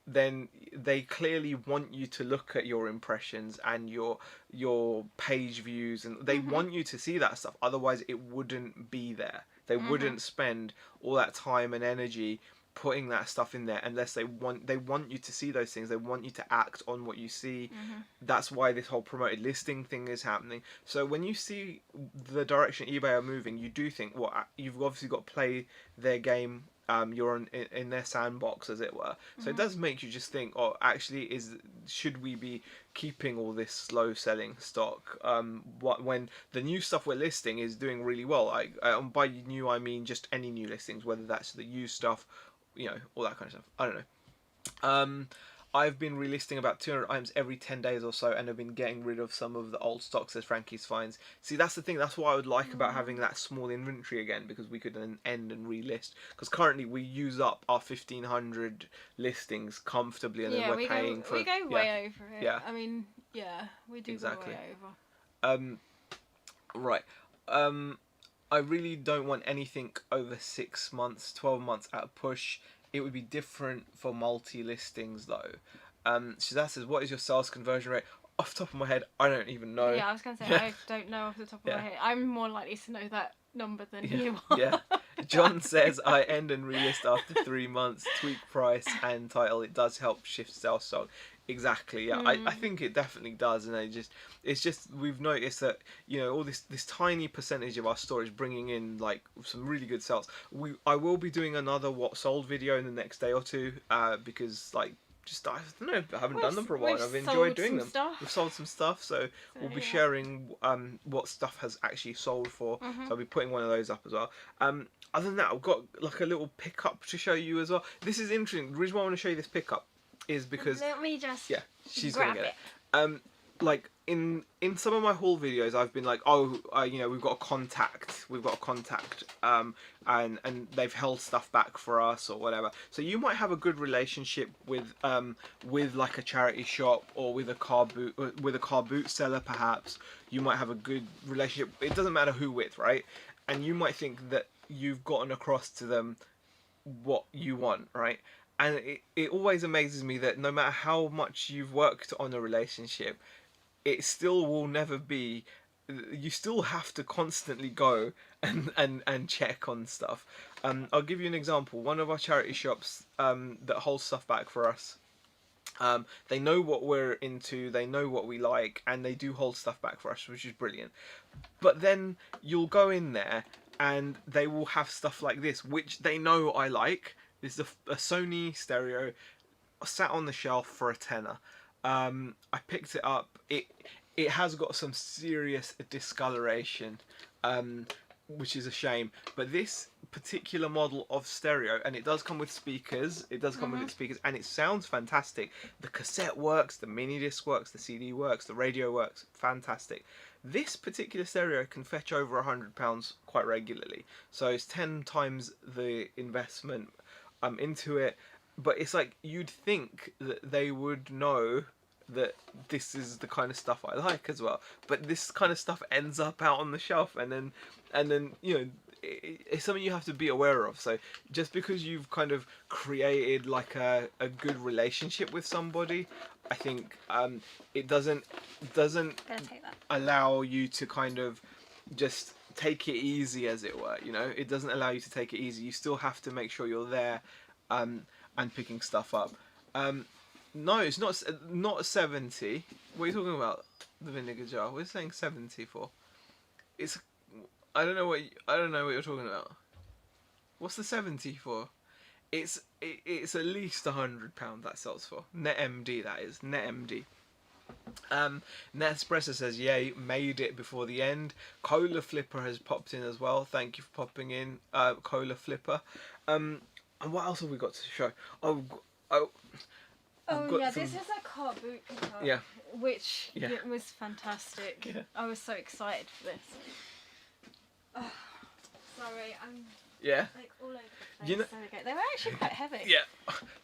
S2: then they clearly want you to look at your impressions and your page views, and they want you to see that stuff. Otherwise, it wouldn't be there. They wouldn't spend all that time and energy putting that stuff in there unless they want you to see those things. They want you to act on what you see. That's why this whole promoted listing thing is happening. So when you see the direction eBay are moving, you do think, well, you've obviously got to play their game. You're in their sandbox, as it were. So it does make you just think, oh, actually, should we be keeping all this slow selling stock? When the new stuff we're listing is doing really well. By new, I mean just any new listings, whether that's the used stuff, all that kind of stuff. I don't know. I've been relisting about 200 items every 10 days or so, and I've been getting rid of some of the old stocks as Frankie's finds. See, that's the thing. That's what I would like about having that small inventory again, because we could then end and relist. Because currently we use up our 1,500 listings comfortably, and then we're paying for...
S1: we go way over it.
S2: Yeah.
S1: I mean, we do
S2: Exactly.
S1: go way over.
S2: Right. I really don't want anything over 6 months, 12 months at a push. It would be different for multi-listings though. Shazad says, what is your sales conversion rate? Off the top of my head, I don't even know.
S1: Yeah, I was going to say, I don't know off the top of my head. I'm more likely to know that number than you are.
S2: Yeah. John says, I end and relist after 3 months, tweak price and title. It does help shift sales stock. Exactly, yeah. I think it definitely does, and it's just we've noticed that all this tiny percentage of our store is bringing in like some really good sales. I will be doing another what sold video in the next day or two, because I don't know, I haven't done them for a while. And I've enjoyed doing them. We've sold some stuff, so we'll be sharing what stuff has actually sold for. So I'll be putting one of those up as well. Other than that, I've got like a little pickup to show you as well. This is interesting. The reason why I want to show you this pickup is because
S1: let me just
S2: she's
S1: grab
S2: gonna get it. Like in some of my haul videos, I've been like, we've got a contact, and they've held stuff back for us or whatever. So you might have a good relationship with like a charity shop or with a car boot seller, perhaps. You might have a good relationship. It doesn't matter who with, right? And you might think that you've gotten across to them what you want, right? And it always amazes me that no matter how much you've worked on a relationship, it still will never be... You still have to constantly go and check on stuff. I'll give you an example. One of our charity shops that holds stuff back for us, they know what we're into, they know what we like, and they do hold stuff back for us, which is brilliant. But then you'll go in there and they will have stuff like this, which they know I like. This is a Sony stereo, sat on the shelf for a tenner. I picked it up. It has got some serious discoloration, which is a shame. But this particular model of stereo, and it does come with speakers. It does come with its speakers, and it sounds fantastic. The cassette works, the mini disc works, the CD works, the radio works. Fantastic. This particular stereo can fetch over £100 quite regularly. So it's 10 times the investment into it. But it's like, you'd think that they would know that this is the kind of stuff I like as well. But this kind of stuff ends up out on the shelf, and then it's something you have to be aware of. So just because you've kind of created like a good relationship with somebody, I think it doesn't allow you to kind of just take it easy, as it were. It doesn't allow you to take it easy. You still have to make sure you're there and picking stuff up. No, it's not 70. What are you talking about? The vinegar jar. We're saying 70 for. I don't know what you're talking about. What's the 70 for? It's at least £100 that sells for. Net MD, that is. Net MD. Nespresso says, yay, made it before the end. Cola Flipper has popped in as well. Thank you for popping in, Cola Flipper. And what else have we got to show?
S1: This is a car boot pickup.
S2: Yeah.
S1: Which it was fantastic. Yeah. I was so excited for this. Oh, sorry, I'm like all over the place. There we go. They were actually quite heavy.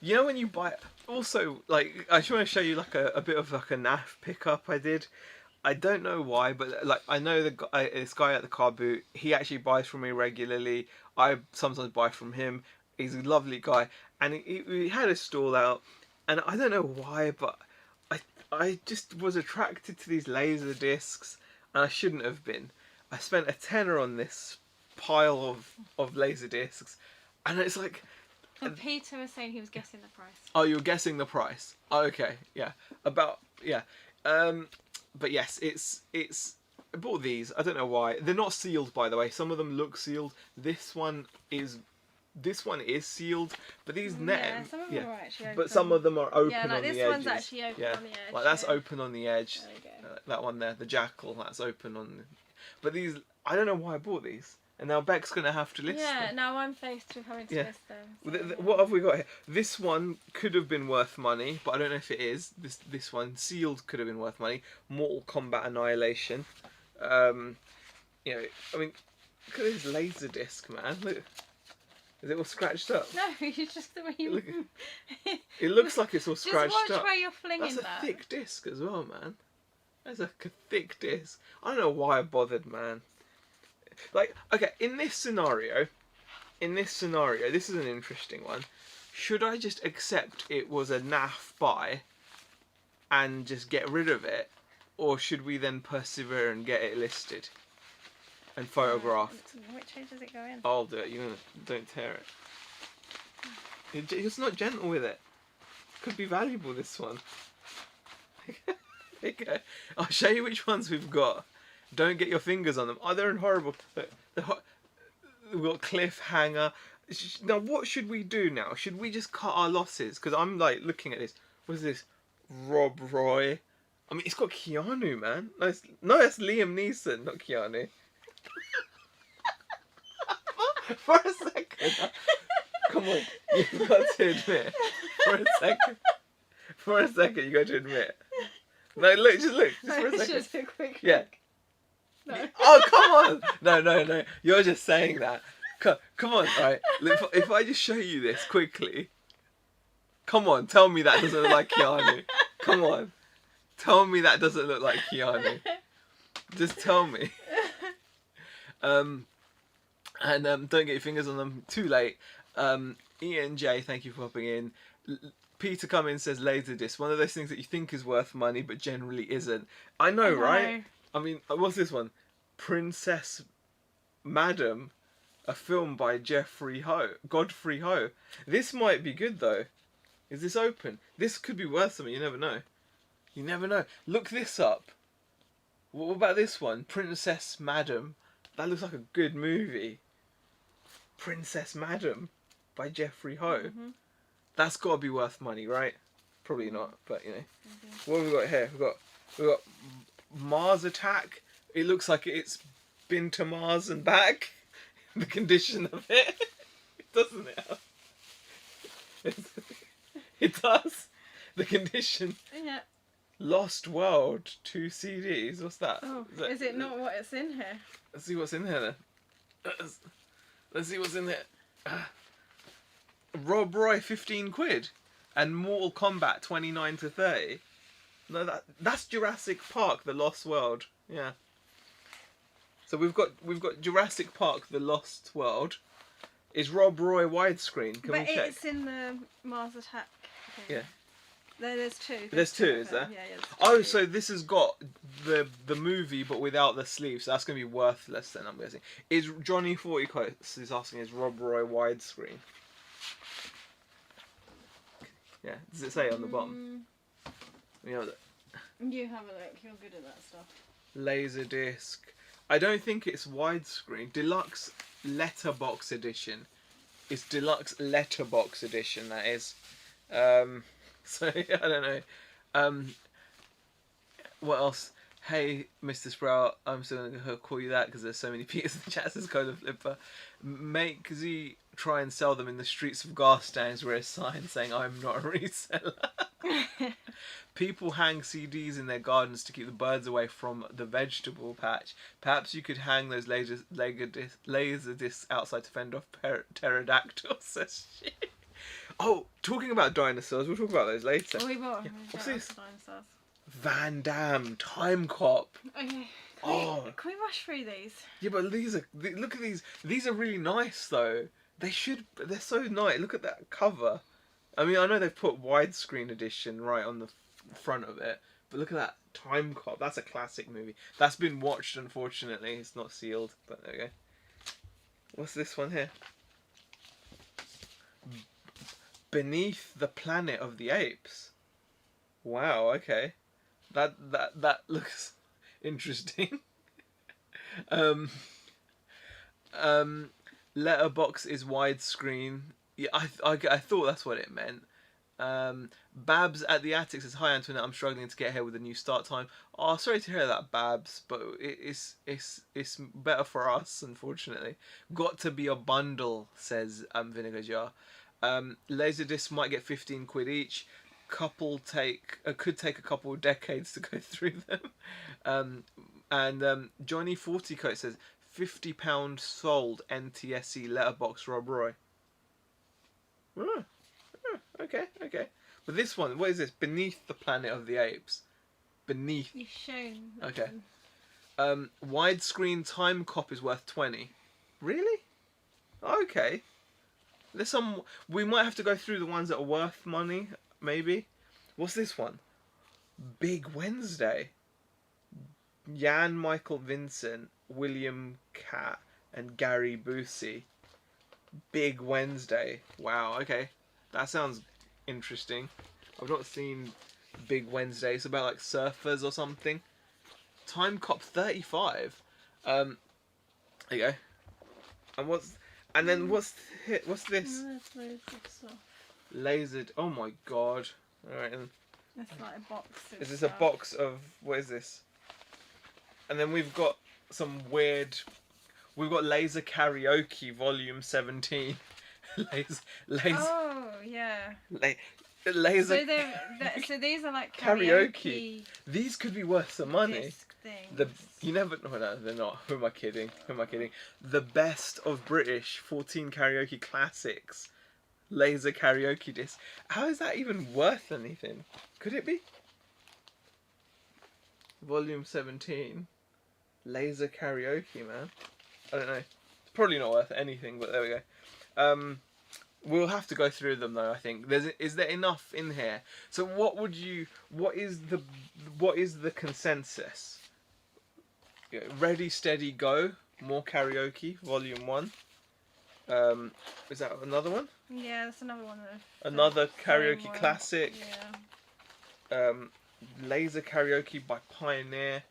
S2: Yeah. When you buy it, also, like, I just want to show you like a bit of like a naff pickup I did. I don't know why, but like, I know this guy at the car boot, he actually buys from me regularly. I sometimes buy from him. He's a lovely guy, and he had a stall out, and I don't know why, but I just was attracted to these laser discs, and I shouldn't have been. I spent a tenner on this pile of laser discs, and it's like,
S1: And Peter was saying he was guessing the price.
S2: Oh, you were guessing the price. Oh, okay, yeah. But yes, it's. I bought these. I don't know why. They're not sealed, by the way. Some of them look sealed. This one is sealed, but these
S1: Yeah, some of them are actually open.
S2: But some of them are open on the edges.
S1: Yeah, like this one's actually open on the edge.
S2: Like that's open on the edge.
S1: There we go.
S2: That one there, the jackal, that's open on. But these, I don't know why I bought these. And now Beck's going to have to list them.
S1: Yeah, now I'm faced with having to list them. So,
S2: What have we got here? This one could have been worth money, but I don't know if it is. This one, sealed, could have been worth money. Mortal Kombat Annihilation. I mean, look at this Laserdisc, man. Look. Is it all scratched up?
S1: No, it's just the way you...
S2: Look, it looks like it's all scratched up.
S1: Just watch where you're flinging that.
S2: That's a thick disc as well, man. That's a thick disc. I don't know why I bothered, man. Like, okay, in this scenario, this is an interesting one. Should I just accept it was a naff buy and just get rid of it? Or should we then persevere and get it listed and photographed?
S1: Which way does it go in?
S2: I'll do it. Don't tear it. It's not gentle with it. Could be valuable, this one. There you go. I'll show you which ones we've got. Don't get your fingers on them. Oh, they're in horrible. We've got cliffhanger. Now, what should we do now? Should we just cut our losses? Because I'm like looking at this. What is this? Rob Roy. I mean, it's got Keanu, man. No, it's Liam Neeson, not Keanu. For a second. Come on. You've got to admit. For a second, you got to admit. No, look. Just for a second.
S1: Just a quick
S2: Yeah.
S1: look. No.
S2: Oh, come on! No. You're just saying that. Come on, right? If I just show you this quickly. Come on, tell me that doesn't look like Keanu. Come on. Tell me that doesn't look like Keanu. Just tell me. Don't get your fingers on them too late. Ian J, thank you for popping in. Peter Cummins says Laserdisc, one of those things that you think is worth money but generally isn't. I know, right? I mean, what's this one? Princess Madam, a film by Godfrey Ho. This might be good though. Is this open? This could be worth something. You never know. You never know. Look this up. What about this one? Princess Madam. That looks like a good movie. Princess Madam by Geoffrey Ho.
S1: Mm-hmm.
S2: That's got to be worth money, right? Probably not, but you know. Mm-hmm. What have we got here? We've got Mars Attack. It looks like it's been to Mars and back. The condition of it. Doesn't it? It does. The condition.
S1: Yeah.
S2: Lost World, 2 CDs. What's that?
S1: Oh, is it not what it's in here?
S2: Let's see what's in here then. Let's see what's in there. Rob Roy, 15 quid. And Mortal Kombat, 29 to 30. No, that's Jurassic Park, The Lost World. Yeah. So we've got Jurassic Park, The Lost World. Is Rob Roy widescreen? Can we check?
S1: But it's in the Mars Attack. Okay.
S2: Yeah.
S1: There's two.
S2: There's two, is there?
S1: Yeah.
S2: Oh, so this has got the movie, but without the sleeve. So that's going to be worthless then, I'm guessing. Is Johnny 40 Quotes is asking, is Rob Roy widescreen? Yeah. Does it say on the bottom? You have
S1: You have a look. You're good at that stuff.
S2: Laserdisc. I don't think it's widescreen. Deluxe Letterbox Edition. It's Deluxe Letterbox Edition, that is. So, I don't know. What else? Hey, Mr. Sprout, I'm still going to call you that because there's so many Peters in the chat. Says Cola Flipper. Make Z try and sell them in the streets of Garstangs with a sign saying, I'm not a reseller. People hang CDs in their gardens to keep the birds away from the vegetable patch. Perhaps you could hang those laser discs outside to fend off pterodactyls. Oh, talking about dinosaurs, we'll talk about those later.
S1: Oh, we will.
S2: Yeah. What's this?
S1: Dinosaurs.
S2: Van Damme, Time Cop.
S1: Okay. Can we rush through these?
S2: Yeah, but look at these. These are really nice though. They're so nice. Look at that cover. I mean, I know they've put widescreen edition right on the front of it, but look at that Time Cop. That's a classic movie. That's been watched, unfortunately. It's not sealed, but there we go. What's this one here? Beneath the Planet of the Apes. Wow, okay. That looks interesting. um, um, Letterbox is widescreen. Yeah, I thought that's what it meant. Babs at the Attic says, "Hi Antoinette, I'm struggling to get here with a new start time." Oh, sorry to hear that, Babs, but it's better for us, unfortunately. Got to be a bundle, says Vinegar Jar. Laserdisc might get 15 quid each. Could take a couple of decades to go through them. And Johnny Fortycoat says, £50 sold NTSC letterbox Rob Roy. Oh, okay. But this one, what is this? Beneath the Planet of the Apes. Beneath.
S1: You've shown.
S2: Okay. Widescreen time cop is worth 20. Really? Okay. There's some. We might have to go through the ones that are worth money. Maybe. What's this one? Big Wednesday. Jan Michael Vincent, William Catt, and Gary Busey. Big Wednesday. Wow. Okay. That sounds interesting. I've not seen Big Wednesday. It's about like surfers or something. Time Cop 35. There you go. And then what's this?
S1: That's loads of stuff.
S2: Lasered. Oh my god. Alright.
S1: That's like a box.
S2: Is this a box of, what is this? And then we've got some weird. We've got Laser Karaoke Volume 17. laser.
S1: Oh yeah.
S2: Laser.
S1: So these are like
S2: Karaoke. These could be worth some money.
S1: Disc things.
S2: You never. No, they're not. Who am I kidding? The best of British 14 karaoke classics. Laser Karaoke disc. How is that even worth anything? Could it be? Volume 17. Laser Karaoke, man. I don't know. It's probably not worth anything, but there we go. We'll have to go through them though. I think is there enough in here? So what is the consensus? Yeah, Ready, Steady, Go. More Karaoke, Volume 1. Is that another one?
S1: Yeah, that's another one.
S2: Another karaoke
S1: one.
S2: classic.
S1: Yeah.
S2: Laser Karaoke by Pioneer.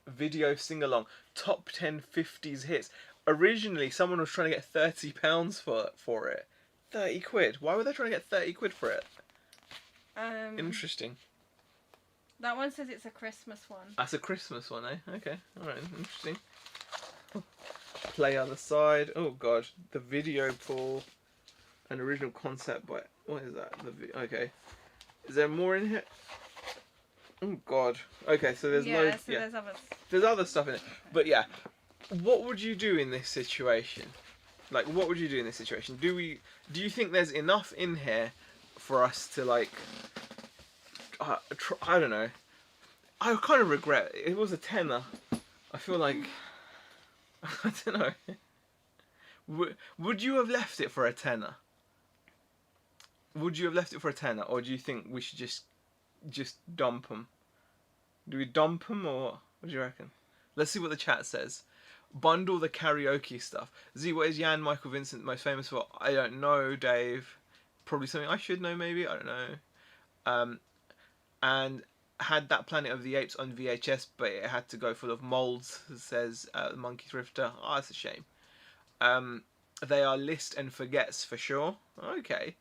S2: Video sing along. Top 10 50s hits. Originally, someone was trying to get £30 for it. 30 quid. Why were they trying to get 30 quid for it? Interesting.
S1: That one says it's a Christmas one.
S2: That's a Christmas one, eh? Okay. Alright, interesting. Play Other Side. Oh god. The Video Pool. An original concept by... What is that? Okay. Is there more in here? Oh god. Okay, so there's loads...
S1: So
S2: yeah,
S1: there's
S2: other stuff in it. But yeah. What would you do in this situation? Like, what would you do in this situation? Do you think there's enough in here for us to, like... I don't know. I kind of regret it. It was a tenner. I feel like... I don't know. Would you have left it for a tenner? Would you have left it for a tenner? Or do you think we should just dump them? Do we dump them or what do you reckon? Let's see what the chat says. Bundle the karaoke stuff. Z, what is Jan Michael Vincent most famous for? I don't know, Dave. Probably something I should know, maybe. I don't know. And had that Planet of the Apes on VHS, but it had to go full of molds, says Monkey Thrifter. Oh, that's a shame. They are list and forgets for sure. Okay.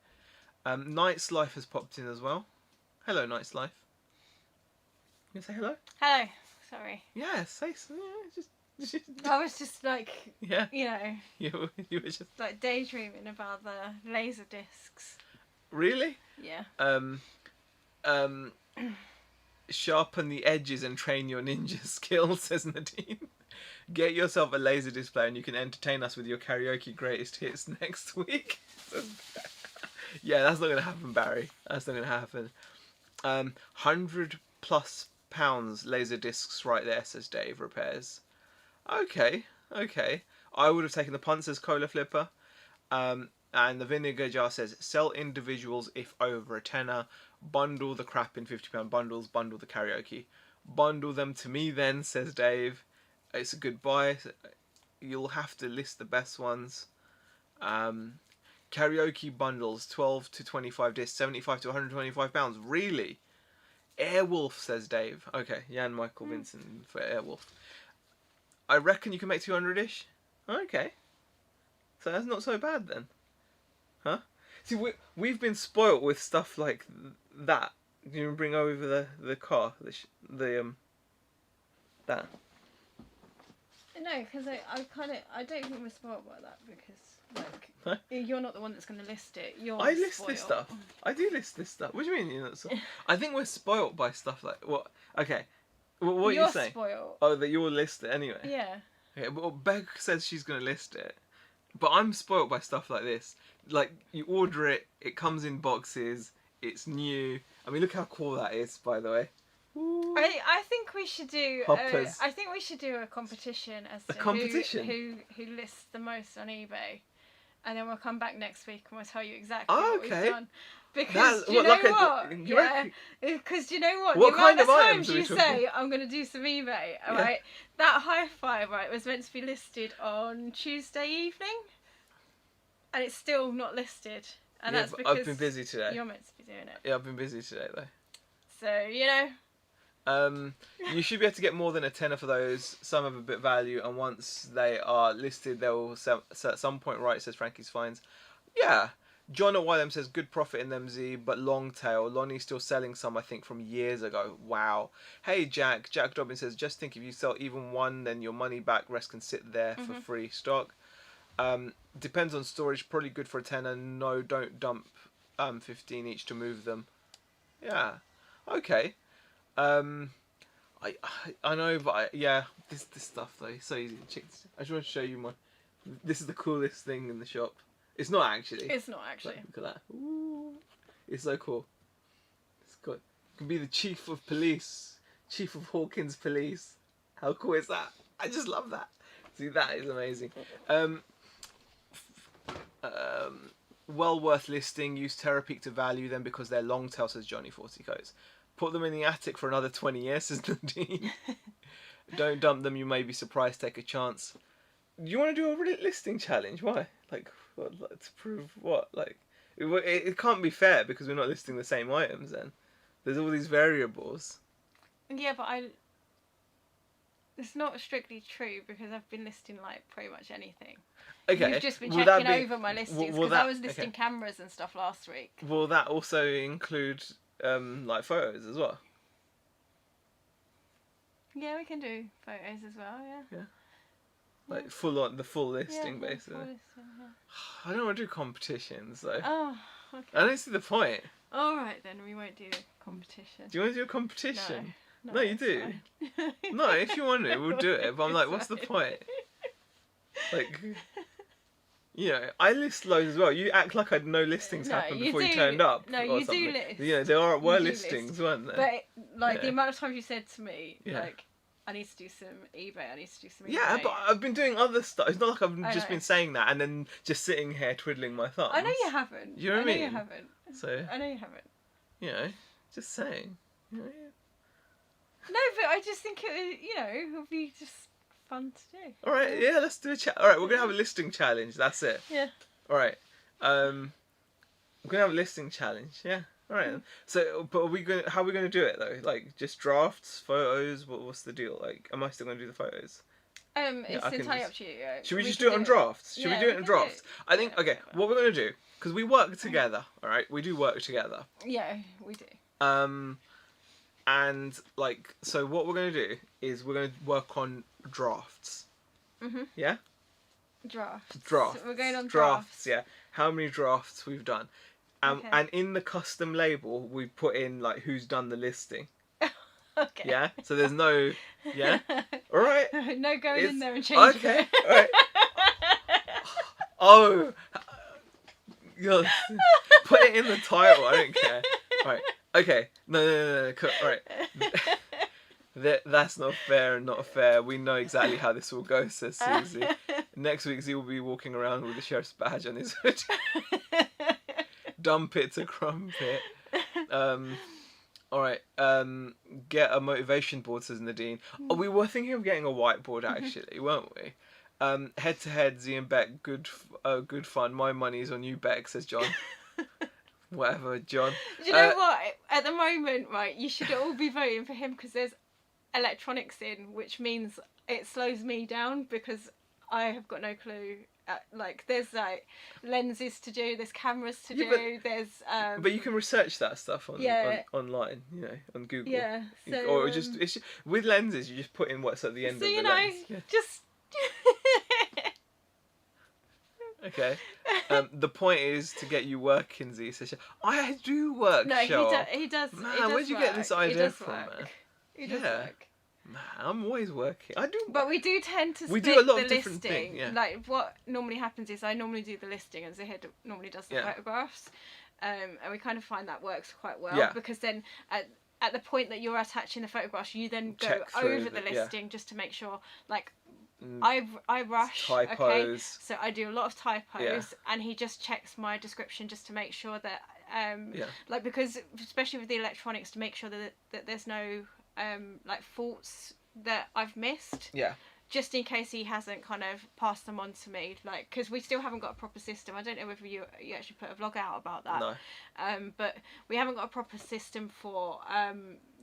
S2: Night's Life has popped in as well. Hello, Night's Life. You gonna say hello?
S1: Hello. Sorry.
S2: Yeah, say so. Yeah, just
S1: I was just like,
S2: yeah.
S1: you know,
S2: You were just
S1: like daydreaming about the laser discs.
S2: really.
S1: Yeah.
S2: Sharpen the edges and train your ninja skills, says Nadine. Get yourself a laser display and you can entertain us with your karaoke greatest hits next week. Yeah, that's not going to happen, Barry. That's not going to happen. £100+ laser discs right there, says Dave Repairs. Okay. I would have taken the punt, says Cola Flipper. And the Vinegar Jar says, sell individuals if over a tenner. Bundle the crap in £50 bundles. Bundle the karaoke. Bundle them to me then, says Dave. It's a good buy. You'll have to list the best ones. Karaoke bundles, 12 to 25 discs, 75 to 125 pounds. Really? Airwolf, says Dave. Okay, Jan Michael Vincent for Airwolf. I reckon you can make 200-ish. Okay. So that's not so bad then. Huh? See, we've been spoilt with stuff like that. You bring over the car, that.
S1: No, because I don't think we're spoiled by that because like
S2: Huh?
S1: you're not the one that's going to list it.
S2: I list this stuff. I do list this stuff. What do you mean you're not spoiled? I think we're spoilt by stuff like what? Okay, what are you saying?
S1: Spoiled.
S2: Oh, that you'll list it anyway.
S1: Yeah.
S2: Okay, well, Beck says she's going to list it, but I'm spoilt by stuff like this. Like you order it, it comes in boxes, it's new. I mean, look how cool that is, by the way. Ooh.
S1: I think we should do. I think we should do a competition as to who lists the most on eBay, and then we'll come back next week and we'll tell you exactly what we've done. Because do you know what? Yeah. Because do you know what?
S2: What
S1: the
S2: kind
S1: amount
S2: of
S1: of
S2: items
S1: times you say I'm going to do some eBay, all right? That hi-fi, right, was meant to be listed on Tuesday evening, and it's still not listed. And that's because
S2: I've been busy today.
S1: You're meant to be doing it.
S2: Yeah, I've been busy today though.
S1: So you know.
S2: You should be able to get more than a tenner for those. Some have a bit of value, and once they are listed, they will sell at some point. Right, says Frankie's Finds. Yeah, John at YM says good profit in them, Z, but long tail. Lonnie's still selling some, I think, from years ago. Wow. Hey Jack Dobbins says just think if you sell even one, then your money back. Rest can sit there for free stock. Depends on storage. Probably good for a tenner. No, don't dump 15 each to move them. Yeah. Okay. I know, but this stuff though, it's so easy to check. I just want to show you this is the coolest thing in the shop. It's not actually.
S1: It's not actually.
S2: Look at that. Ooh. It's so cool. It's good. You can be the chief of police. Chief of Hawkins Police. How cool is that? I just love that. See, that is amazing. Well worth listing. Use Terapeak to value them because they're long tail, says Johnny 40 Coats. Put them in the attic for another 20 years, says Nadine. Don't dump them, you may be surprised, take a chance. Do you want to do a listing challenge? Why? Like, what, to prove what? Like, it can't be fair because we're not listing the same items then. There's all these variables.
S1: Yeah, but it's not strictly true because I've been listing like pretty much anything. Okay. You've just been checking over my listings because I was listing cameras and stuff last week.
S2: Will that also include like photos as well?
S1: Yeah, we can do photos as well. Yeah.
S2: Like the full listing, basically.
S1: Full listing,
S2: I don't want to do competitions though.
S1: Oh, okay.
S2: I don't see the point.
S1: All right then, we won't do a competition.
S2: Do you want to do a competition?
S1: No,
S2: No, you do. No, if you want to, we'll do it. But I'm like, what's the point? Like, you know, I list loads as well. You act like I had no listings happen before you turned up.
S1: No, you do list.
S2: You know, there were listings, weren't there?
S1: But like the amount of times you said to me, like, I need to do some eBay. I need to do some eBay.
S2: Yeah, but I've been doing other stuff. It's not like I've just been saying that and then just sitting here twiddling my thumbs.
S1: I know you haven't.
S2: You know what I mean?
S1: You haven't.
S2: So
S1: I know you haven't.
S2: You know, just saying. You know,
S1: No, but I just think it would be just fun to do.
S2: All right, yeah, let's do a All right, we're gonna have a listing challenge. That's it.
S1: Yeah.
S2: All right. We're gonna have a listing challenge. Yeah. All right. So, but how are we gonna do it though? Like, just drafts, photos. What's the deal? Like, am I still gonna do the photos?
S1: It's entirely up to you.
S2: Should we just do it on drafts? Should we do it in drafts? I think. Okay. What we're gonna do, because we work together. All right. We do work together.
S1: Yeah, we do.
S2: And like, so what we're gonna do is we're gonna work on drafts. Yeah.
S1: Drafts.
S2: So
S1: we're going on
S2: drafts. Yeah. How many drafts we've done. And in the custom label, we put in like who's done the listing.
S1: Okay.
S2: Yeah. So there's no. Yeah. All right.
S1: No going in there and changing.
S2: Okay. All right. Oh. Put it in the title. I don't care. All right. Okay. No. All right. That's not fair and not fair. We know exactly how this will go, says Susie. Next week, Z will be walking around with the sheriff's badge on his hood. Dump it to crumpet. All right. Get a motivation board, says Nadine. Oh, we were thinking of getting a whiteboard, actually, weren't we? Head to head, Z and Beck, good fun. My money's on you, Beck, says John. Whatever, John.
S1: Do you know what? At the moment, right, you should all be voting for him because there's electronics in, which means it slows me down because I have got no clue. Like, there's like lenses to do, there's cameras to do, there's.
S2: But you can research that stuff online, on Google.
S1: Yeah. So,
S2: or it's just with lenses, you just put in what's at the end of the lens.
S1: So just.
S2: Okay. The point is to get you working, Z. So I do work.
S1: No, he does.
S2: Man, where'd you get this idea from, man?
S1: He does work.
S2: Man, I'm always working. I do.
S1: But we do tend to split
S2: do a lot
S1: the
S2: of different
S1: listing.
S2: things. Yeah.
S1: Like, what normally happens is I normally do the listing and Zahid normally does the photographs. And we kind of find that works quite well because then at the point that you're attaching the photographs, you then go over the listing just to make sure, like, I rush,
S2: typos.
S1: Okay, so I do a lot of typos, and he just checks my description just to make sure that, like, because especially with the electronics, to make sure that there's no like faults that I've missed.
S2: Yeah.
S1: Just in case he hasn't kind of passed them on to me, like, because we still haven't got a proper system. I don't know whether you actually put a vlog out about that.
S2: No.
S1: But we haven't got a proper system for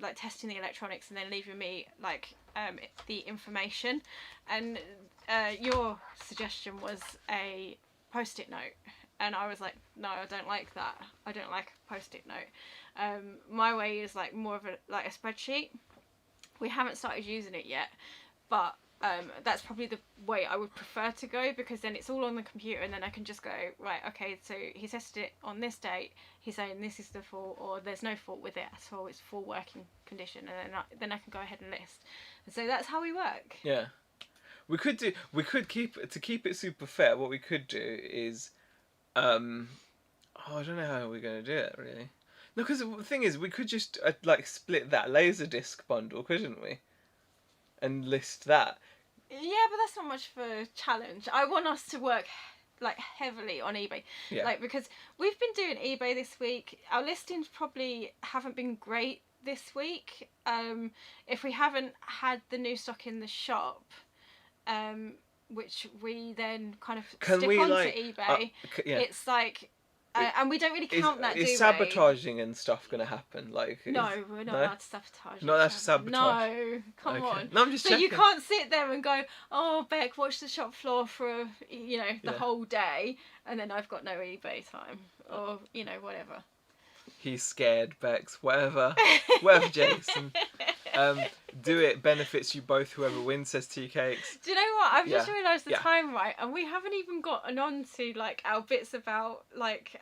S1: like testing the electronics and then leaving me like the information. And your suggestion was a post-it note, and I was like, no, I don't like that. I don't like a post-it note. My way is like more of a spreadsheet. We haven't started using it yet, but that's probably the way I would prefer to go, because then it's all on the computer and then I can just go, right, okay, so he tested it on this date, he's saying this is the fault, or there's no fault with it at all, it's full working condition, and then I can go ahead and list. And so that's how we work.
S2: Yeah. We could keep it super fair, what we could do is I don't know how we're going to do it, really. No, because the thing is, we could just like split that Laserdisc bundle, couldn't we? And list that.
S1: Yeah, but that's not much for a challenge. I want us to work like heavily on eBay.
S2: Yeah.
S1: Like, because we've been doing eBay this week. Our listings probably haven't been great this week. If we haven't had the new stock in the shop, which we then kind of stick onto eBay, it's like. And we don't really count that, do we?
S2: Is sabotaging and stuff going to happen? Like,
S1: no, we're not allowed to sabotage.
S2: Not allowed to sabotage?
S1: No, come on.
S2: No, I'm just checking.
S1: You can't sit there and go, oh, Beck, watch the shop floor for, the whole day, and then I've got no eBay time, or, whatever.
S2: He's scared, Bex. Whatever, Jason. Do it, benefits you both, whoever wins, says Tea Cakes.
S1: Do you know what? I've just realised the time, right? And we haven't even gotten on to, like, our bits about, like,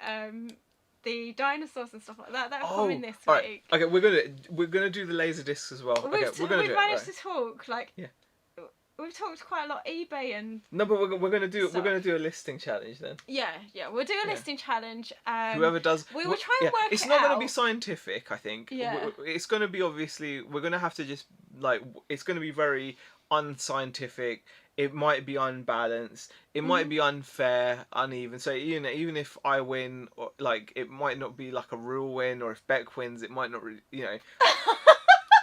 S1: the dinosaurs and stuff like that. That are coming this week.
S2: Right. Okay, we're gonna do the laser discs as well.
S1: We've managed to talk, like... Yeah. We've talked quite a lot eBay and...
S2: No, but we're gonna do a listing challenge then.
S1: Yeah, we'll do a listing challenge.
S2: Whoever does...
S1: We will try and work it out.
S2: It's not going to be scientific, I think.
S1: Yeah.
S2: It's going to be, obviously, we're going to have to just, like, it's going to be very unscientific. It might be unbalanced. It might be unfair, uneven. So, even if I win, or, like, it might not be, like, a real win, or if Beck wins, it might not really,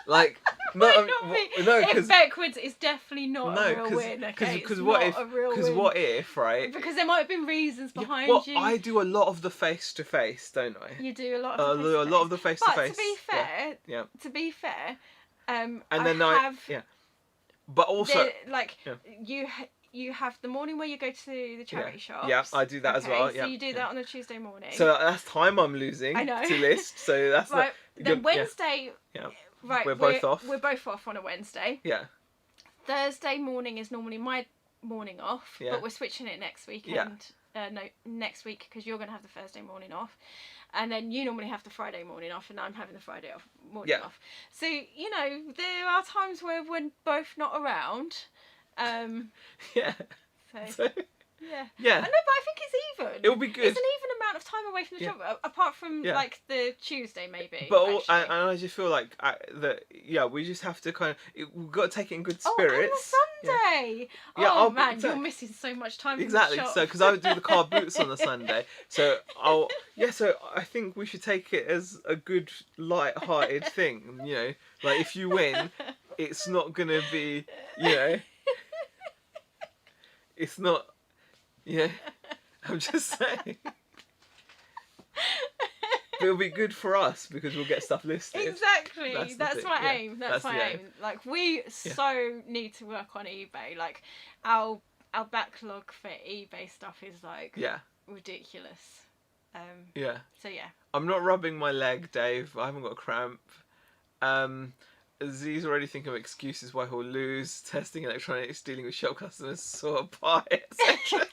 S2: like...
S1: if Beck wins, it's definitely not a real win. Okay,
S2: because what if, right?
S1: Because there might have been reasons behind you.
S2: I do a lot of the face to face, don't I?
S1: You do a lot of the face to face. But to be fair, and then
S2: But also,
S1: you have the morning where you go to the charity shops.
S2: Yeah, I do that as well.
S1: So you do that on a Tuesday morning.
S2: So that's time I'm losing to list. So that's
S1: right. Then Wednesday.
S2: Yeah.
S1: Right,
S2: we're both off.
S1: We're both off on a Wednesday.
S2: Yeah.
S1: Thursday morning is normally my morning off, but we're switching it next weekend. Next week, because you're going to have the Thursday morning off. And then you normally have the Friday morning off, and I'm having the Friday morning off. So, there are times where we're both not around.
S2: Yeah.
S1: So yeah.
S2: Yeah.
S1: I know, but I think it's even.
S2: It'll be good.
S1: It's an even amount of time away from the job, apart from like the Tuesday maybe.
S2: But and I just feel like we just have to kind of we've got to take it in good spirits.
S1: Oh, and the Sunday.
S2: Yeah.
S1: Oh man, you're missing so much time.
S2: Exactly.
S1: From the shop.
S2: So because I would do the car boots on the Sunday, so So I think we should take it as a good light-hearted thing. Like if you win, it's not gonna be It's not. Yeah, I'm just saying. It'll be good for us because we'll get stuff listed.
S1: Exactly. That's my
S2: yeah.
S1: aim. That's my aim. Like, we so need to work on eBay. Like, our backlog for eBay stuff is like ridiculous.
S2: Yeah.
S1: So yeah.
S2: I'm not rubbing my leg, Dave. I haven't got a cramp. Z's already thinking of excuses why he'll lose. Testing electronics, dealing with shop customers, sort of pie, etc.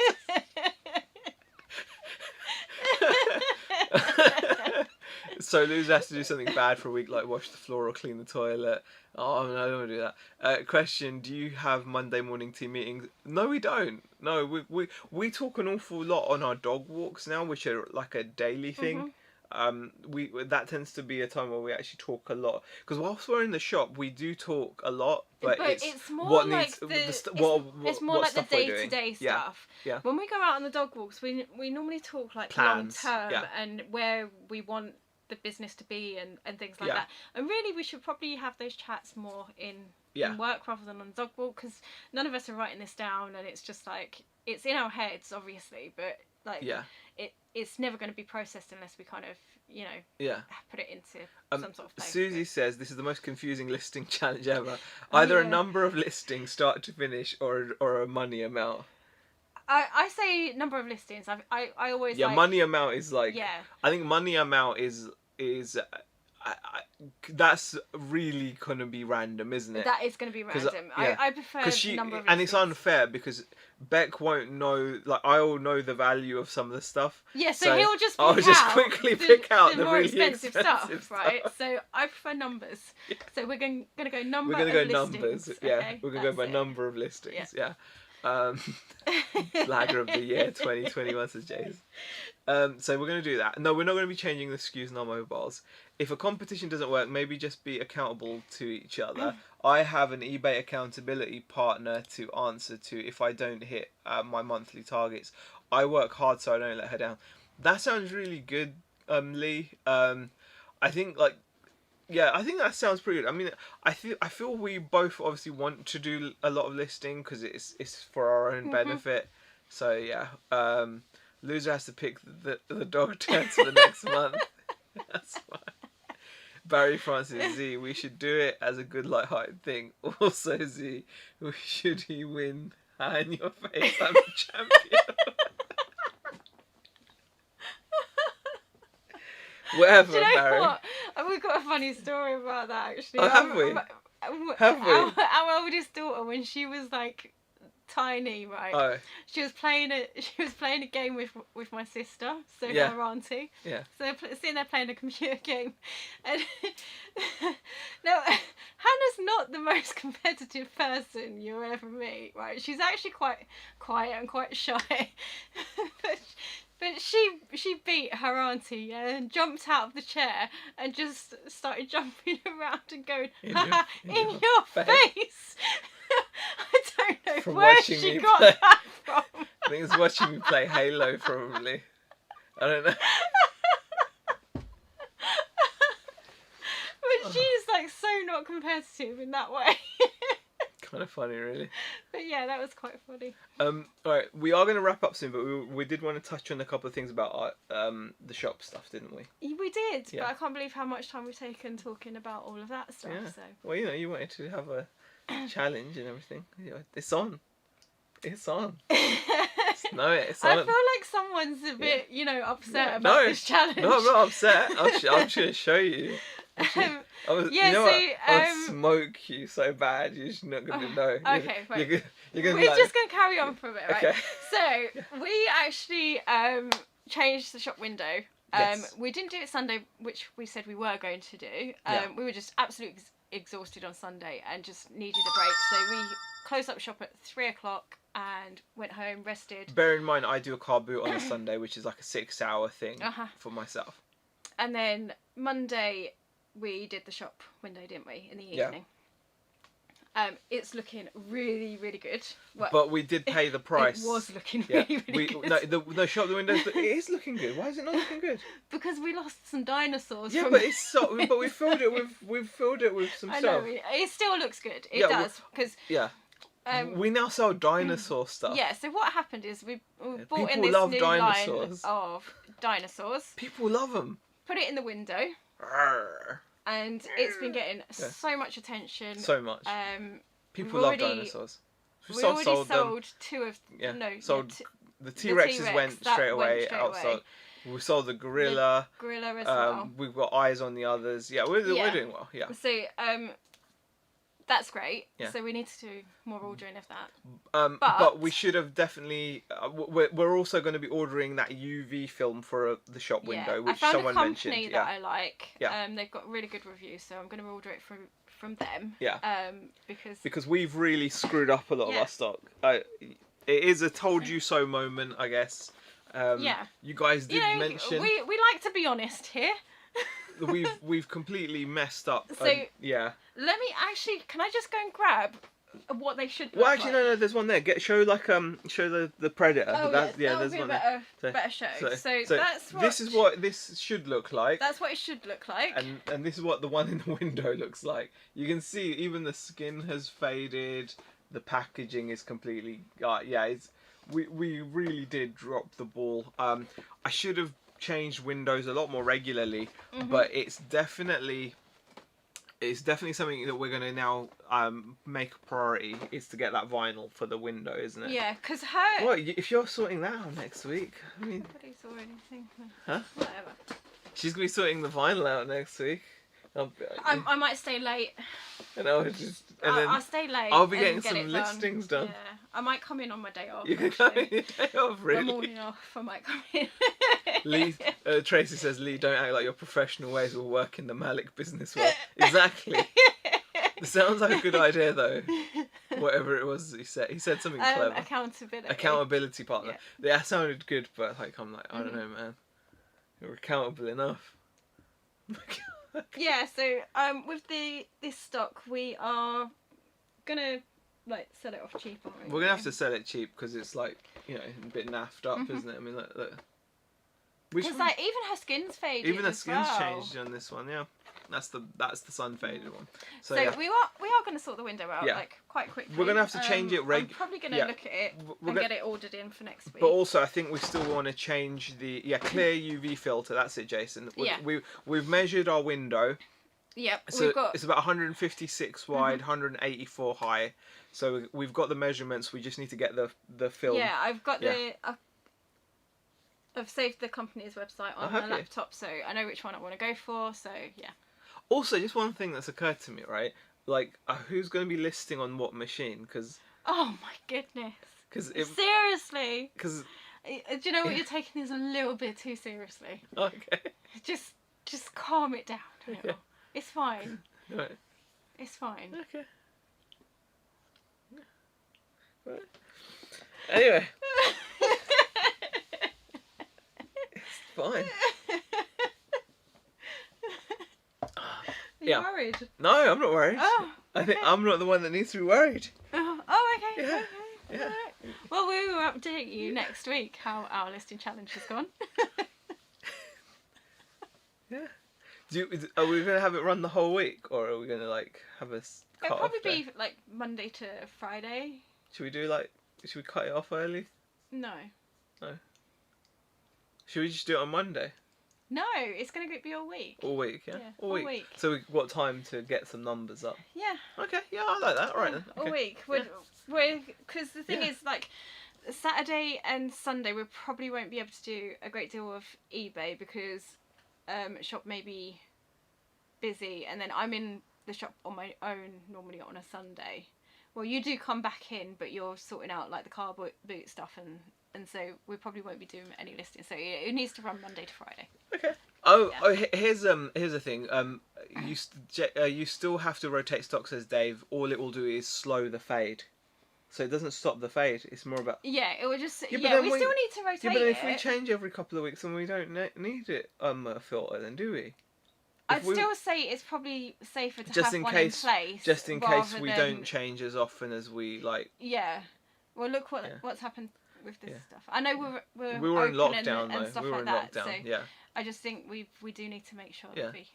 S2: So loser has to do something bad for a week, like wash the floor or clean the toilet. Oh no, I don't want to do that. Question: do you have Monday morning team meetings? No, we don't. No, we talk an awful lot on our dog walks now, which are like a daily thing. That tends to be a time where we actually talk a lot, because whilst we're in the shop we do talk a lot, but it's more what like needs
S1: it's more like the day-to-day stuff.
S2: Yeah.
S1: When we go out on the dog walks, we normally talk like
S2: plans,
S1: long term and where we want the business to be and things like that. And really we should probably have those chats more in work rather than on the dog walk, because none of us are writing this down, and it's just like, it's in our heads obviously, but like it's never going to be processed unless we kind of, you know, put it into some sort of place.
S2: Susie says this is the most confusing listing challenge ever. Either a number of listings start to finish or a money amount.
S1: I say number of listings. I always
S2: money amount is like, I think money amount is that's really gonna be random, isn't it?
S1: That is gonna be random. I prefer number of listings.
S2: And it's unfair because Beck won't know. Like, I'll know the value of some of the stuff.
S1: Yeah, so he'll just
S2: quickly pick out the
S1: more
S2: really
S1: expensive stuff, right? So I prefer numbers. Yeah. So we're gonna go number.
S2: We're gonna go
S1: listings.
S2: Numbers. Yeah, okay? We're gonna go by number of listings. Yeah. Blagger of the year 2021 says Jays. So we're going to do that. No, we're not going to be changing the SKUs in our mobiles. If a competition doesn't work, maybe just be accountable to each other. I have an eBay accountability partner to answer to if I don't hit my monthly targets. I work hard so I don't let her down. That sounds really good, Lee. I think I think that sounds pretty good. I mean, I feel we both obviously want to do a lot of listing because it's for our own benefit. So yeah, loser has to pick the dog turns for the next month. That's fine. Barry Francis Z, we should do it as a good light-hearted thing. Also Z, should he win? In your face, I'm the champion. Whatever, Barry. What?
S1: We've got a funny story about that, actually.
S2: Oh, have we?
S1: Our oldest daughter, when she was like tiny, right?
S2: Oh.
S1: She was playing a game with my sister, so her auntie.
S2: Yeah.
S1: So they're sitting there playing a computer game, and now Hannah's not the most competitive person you'll ever meet, right? She's actually quite quiet and quite shy, but she beat her auntie and jumped out of the chair and just started jumping around and going, "Haha, in your face!" I don't know from where she got that from.
S2: I think it's watching me play Halo, probably. I don't know.
S1: But she's like so not competitive in that way.
S2: Kind of funny, really.
S1: But yeah, that was quite funny.
S2: Alright, we are going to wrap up soon, but we did want to touch on a couple of things about the shop stuff, didn't we?
S1: We did, but I can't believe how much time we've taken talking about all of that stuff.
S2: Yeah.
S1: So.
S2: Well, you know, you wanted to have a challenge and everything. It's on. It's on. No, it's on.
S1: I feel like someone's a bit, upset about this challenge.
S2: No, I'm not upset. I'm just going to show you. I would smoke you so bad you're just not going to know.
S1: Okay, fine.
S2: We're
S1: just going to carry on for a bit, right?
S2: Okay.
S1: So, we actually changed the shop window.
S2: Yes.
S1: We didn't do it Sunday, which we said we were going to do. We were just absolutely exhausted on Sunday and just needed a break. So, we closed up shop at 3:00 and went home, rested.
S2: Bear in mind, I do a car boot on a Sunday, which is like a 6-hour thing for myself.
S1: And then Monday, we did the shop window, didn't we, in the evening? It's looking really, really good. Well,
S2: but we did pay the price.
S1: It was looking really, really good.
S2: The shop windows, but it is looking good. Why is it not looking good?
S1: Because we lost some dinosaurs.
S2: Yeah, but but we filled it with some stuff.
S1: I know, it still looks good. It does because
S2: We now sell dinosaur stuff.
S1: Yeah, so what happened is we bought in
S2: People
S1: this
S2: love
S1: new
S2: dinosaurs.
S1: line of dinosaurs,
S2: People love them.
S1: put it in the window, and it's been getting so much attention.
S2: So much. People love dinosaurs.
S1: We already sold
S2: them.
S1: 2 of
S2: The T-Rexes
S1: T-Rex,
S2: went straight away outside. We sold the gorilla.
S1: The gorilla as well.
S2: We've got eyes on the others. Yeah, we're doing well. Yeah.
S1: So that's great.
S2: Yeah.
S1: So we need to do more ordering of that.
S2: But we should have definitely. We're also going to be ordering that UV film for the shop window, which someone mentioned.
S1: I found a company that I like. Yeah. They've got really good reviews, so I'm going to order it from them.
S2: Yeah.
S1: Because
S2: we've really screwed up a lot of our stock. It is a told you so moment, I guess. You guys did mention.
S1: We like to be honest here.
S2: we've completely messed up.
S1: So let me actually. Can I just go and grab what they should?
S2: Well, actually, no. There's one there. Show the predator.
S1: Oh, there's one
S2: there.
S1: Better show. So that's what
S2: this is what this should look like.
S1: That's what it should look like.
S2: And this is what the one in the window looks like. You can see even the skin has faded. The packaging is completely. We really did drop the ball. I should have changed windows a lot more regularly, but it's definitely something that we're going to now make a priority, is to get that vinyl for the window, isn't it?
S1: Yeah, because
S2: Well, if you're sorting that out next week, I mean...
S1: Nobody's saw anything.
S2: Huh?
S1: Whatever.
S2: She's going to be sorting the vinyl out next week.
S1: I might stay late.
S2: I'll
S1: stay late.
S2: I'll be getting some listings done.
S1: Yeah, I might come in on my day off.
S2: You can come in your day off, really?
S1: My morning off, I might come in.
S2: Lee, Tracy says, Lee, don't act like your professional ways will work in the Malik business world. Exactly. It sounds like a good idea, though. Whatever it was that he said. He said something clever. Accountability partner. Yeah, that sounded good, but I don't know, man. You're accountable enough.
S1: Yeah, so with this stock, we are gonna sell it off cheap, aren't we?
S2: We're gonna have to sell it cheap because it's a bit naffed up, isn't it? I mean,
S1: because even her skin's faded.
S2: Even her skin's changed on this one, yeah. That's the sun faded one. So
S1: we are going to sort the window out quite quickly.
S2: We're going to have to change it
S1: I'm probably going to look at it and get it ordered in for next week.
S2: But also, I think we still want to change the clear UV filter. That's it, Jason. We've measured our window.
S1: Yep.
S2: So it's about 156 wide, 184 high. So we've got the measurements. We just need to get the film.
S1: Yeah, I've got I've saved the company's website on my laptop, so I know which one I want to go for. So yeah.
S2: Also, just one thing that's occurred to me, right? Who's going to be listing on what machine? Because
S1: oh my goodness. Seriously.
S2: Because
S1: do you know what, you're taking this a little bit too seriously.
S2: Okay.
S1: Just calm it down. Okay. It's fine.
S2: Right.
S1: It's fine.
S2: Okay. Right. Anyway. It's fine.
S1: Are you worried?
S2: No, I'm not worried.
S1: Oh, okay.
S2: I think I'm not the one that needs to be worried.
S1: Oh, okay.
S2: Yeah.
S1: Okay.
S2: Yeah.
S1: Right. Well, we will update you next week how our listing challenge has gone.
S2: Yeah. Are we going to have it run the whole week, or are we going to have a
S1: It'll probably be Monday to Friday.
S2: Should we should we cut it off early?
S1: No.
S2: Should we just do it on Monday?
S1: No, it's going to be all week.
S2: All week, yeah?
S1: All week.
S2: So we've got time to get some numbers up.
S1: Yeah.
S2: Okay, yeah, I like that. All right then. Okay.
S1: All week. Because the thing is, Saturday and Sunday we probably won't be able to do a great deal of eBay because shop may be busy, and then I'm in the shop on my own normally on a Sunday. Well, you do come back in, but you're sorting out the car boot stuff, and so we probably won't be doing any listings. So it needs to run Monday to Friday.
S2: Okay. Here's the thing. You still have to rotate stock, says Dave. All it will do is slow the fade. So it doesn't stop the fade. It's more about... Yeah,
S1: it will just... we still need to rotate it.
S2: Yeah, but if we change every couple of weeks, then we don't need it a filter, then do we?
S1: I'd still say it's probably safer to have one in place.
S2: Just in case we don't change as often as we like.
S1: Yeah. Well, look what's happened with this stuff. I know we
S2: were in lockdown
S1: and stuff
S2: we were
S1: like
S2: in
S1: that.
S2: lockdown.
S1: So
S2: yeah.
S1: I just think we do need to make sure that we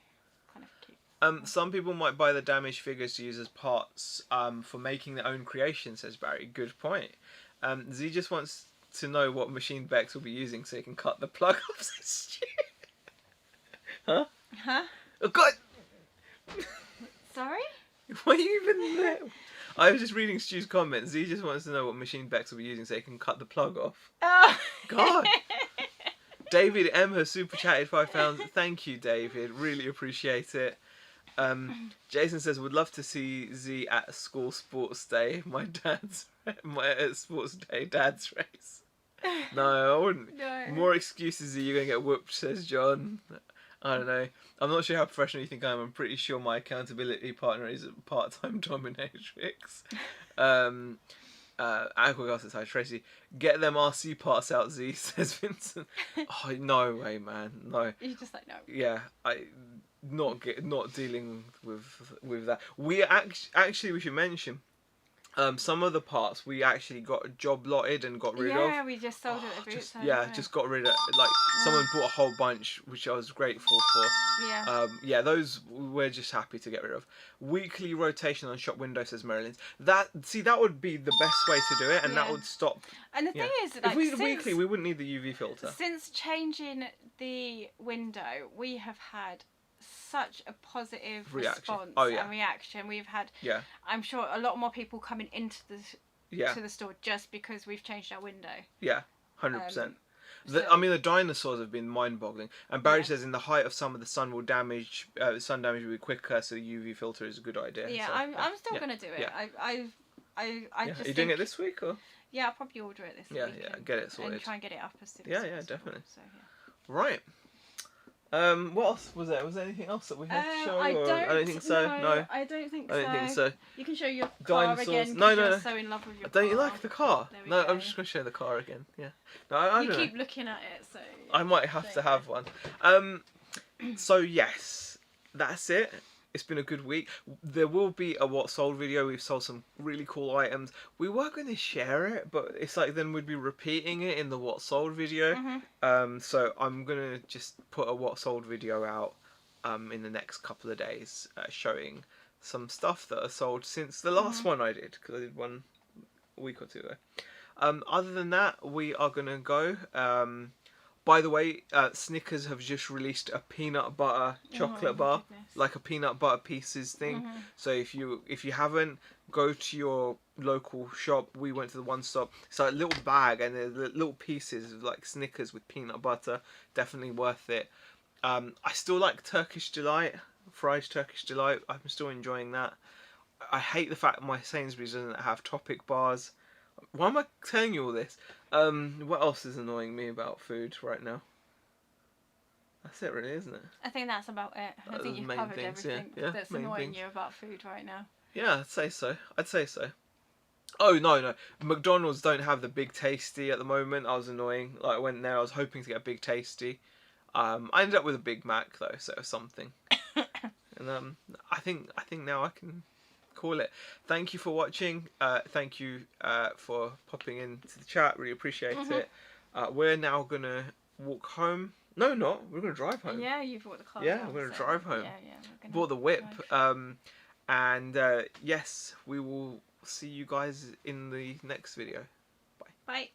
S1: kind of keep.
S2: Some people might buy the damaged figures to use as parts for making their own creation, says Barry. Good point. Z just wants to know what machine Bex will be using so he can cut the plug off, says Stu. Huh?
S1: Huh?
S2: Oh, God!
S1: Sorry?
S2: Why are you even there? I was just reading Stu's comments. Z just wants to know what machine Bex will be using so he can cut the plug off.
S1: Oh.
S2: God! David M has super chatted £5. Thank you, David. Really appreciate it. Jason says, would love to see Z at school sports day. My sports day dad's race. No, I wouldn't.
S1: No.
S2: More excuses that you're going to get whooped, says John. I don't know. I'm not sure how professional you think I am. I'm pretty sure my accountability partner is a part-time dominatrix. Aquagas says, hi Tracy. Get them RC parts out, Z, says Vincent. Oh, no way, man. No.
S1: You're just like, no.
S2: Yeah, not dealing with that. We actually we should mention some of the parts we actually got job lotted and got rid of.
S1: Yeah, we just sold it at the boot sale.
S2: Just got rid of. Like someone bought a whole bunch, which I was grateful for.
S1: Yeah.
S2: Those we're just happy to get rid of. Weekly rotation on shop window, says Marilyn. That would be the best way to do it, and that would stop.
S1: And the thing is, like,
S2: if we did weekly, we wouldn't need the UV filter.
S1: Since changing the window, we have had such a positive response and reaction. We've had, I'm sure, a lot more people coming into to the store just because we've changed our window. Yeah,
S2: 100%. I mean, the dinosaurs have been mind-boggling. And Barry says, in the height of summer, the sun damage will be quicker, so the UV filter is a good idea.
S1: Yeah,
S2: so,
S1: I'm still gonna do it.
S2: Yeah. Are you doing it this week or?
S1: Yeah, I'll probably order it this week.
S2: Yeah, get it sorted.
S1: And try and get it up as soon as possible.
S2: Yeah, definitely.
S1: So,
S2: Right. What else was there? Was there anything else that we had to show?
S1: I don't
S2: think so. No.
S1: I don't think
S2: so. I don't think so.
S1: You can show your
S2: Dinosaurs.
S1: car again.
S2: No.
S1: You're so in love with your car.
S2: Don't you like the car? No,
S1: go.
S2: I'm just going to show the car again. Yeah. No, I
S1: you
S2: don't
S1: keep
S2: know.
S1: looking at it, so.
S2: I might have to have one. So yes, that's it. It's been a good week. There will be a what sold video. We've sold some really cool items. We were going to share it, but it's like then we'd be repeating it in the what sold video. So I'm going to just put a what sold video out in the next couple of days showing some stuff that are sold since the last one I did, because I did one a week or two ago. Other than that, we are going to go. By the way, Snickers have just released a peanut butter chocolate bar, like a peanut butter pieces thing. So if you haven't, go to your local shop. We went to the One Stop. It's like a little bag and there's little pieces of like Snickers with peanut butter. Definitely worth it. I still like Turkish Delight, fried Turkish Delight. I'm still enjoying that. I hate the fact my Sainsbury's doesn't have topic bars. Why am I telling you all this? What else is annoying me about food right now? That's it really, isn't it?
S1: I think that's about it. I think you've covered everything that's annoying you about food right now.
S2: Yeah, I'd say so. Oh, no. McDonald's don't have the Big Tasty at the moment. I was annoying. Like, I went there, I was hoping to get a Big Tasty. I ended up with a Big Mac, though, so it was something. And I think now I can call it. Thank you for watching. Thank you for popping into the chat. Really appreciate it. We're now going to walk home. No, not. We're going to drive home.
S1: Yeah, you've bought the car.
S2: Yeah, we're going to drive home.
S1: Yeah.
S2: Bought the whip. And yes, we will see you guys in the next video. Bye.
S1: Bye.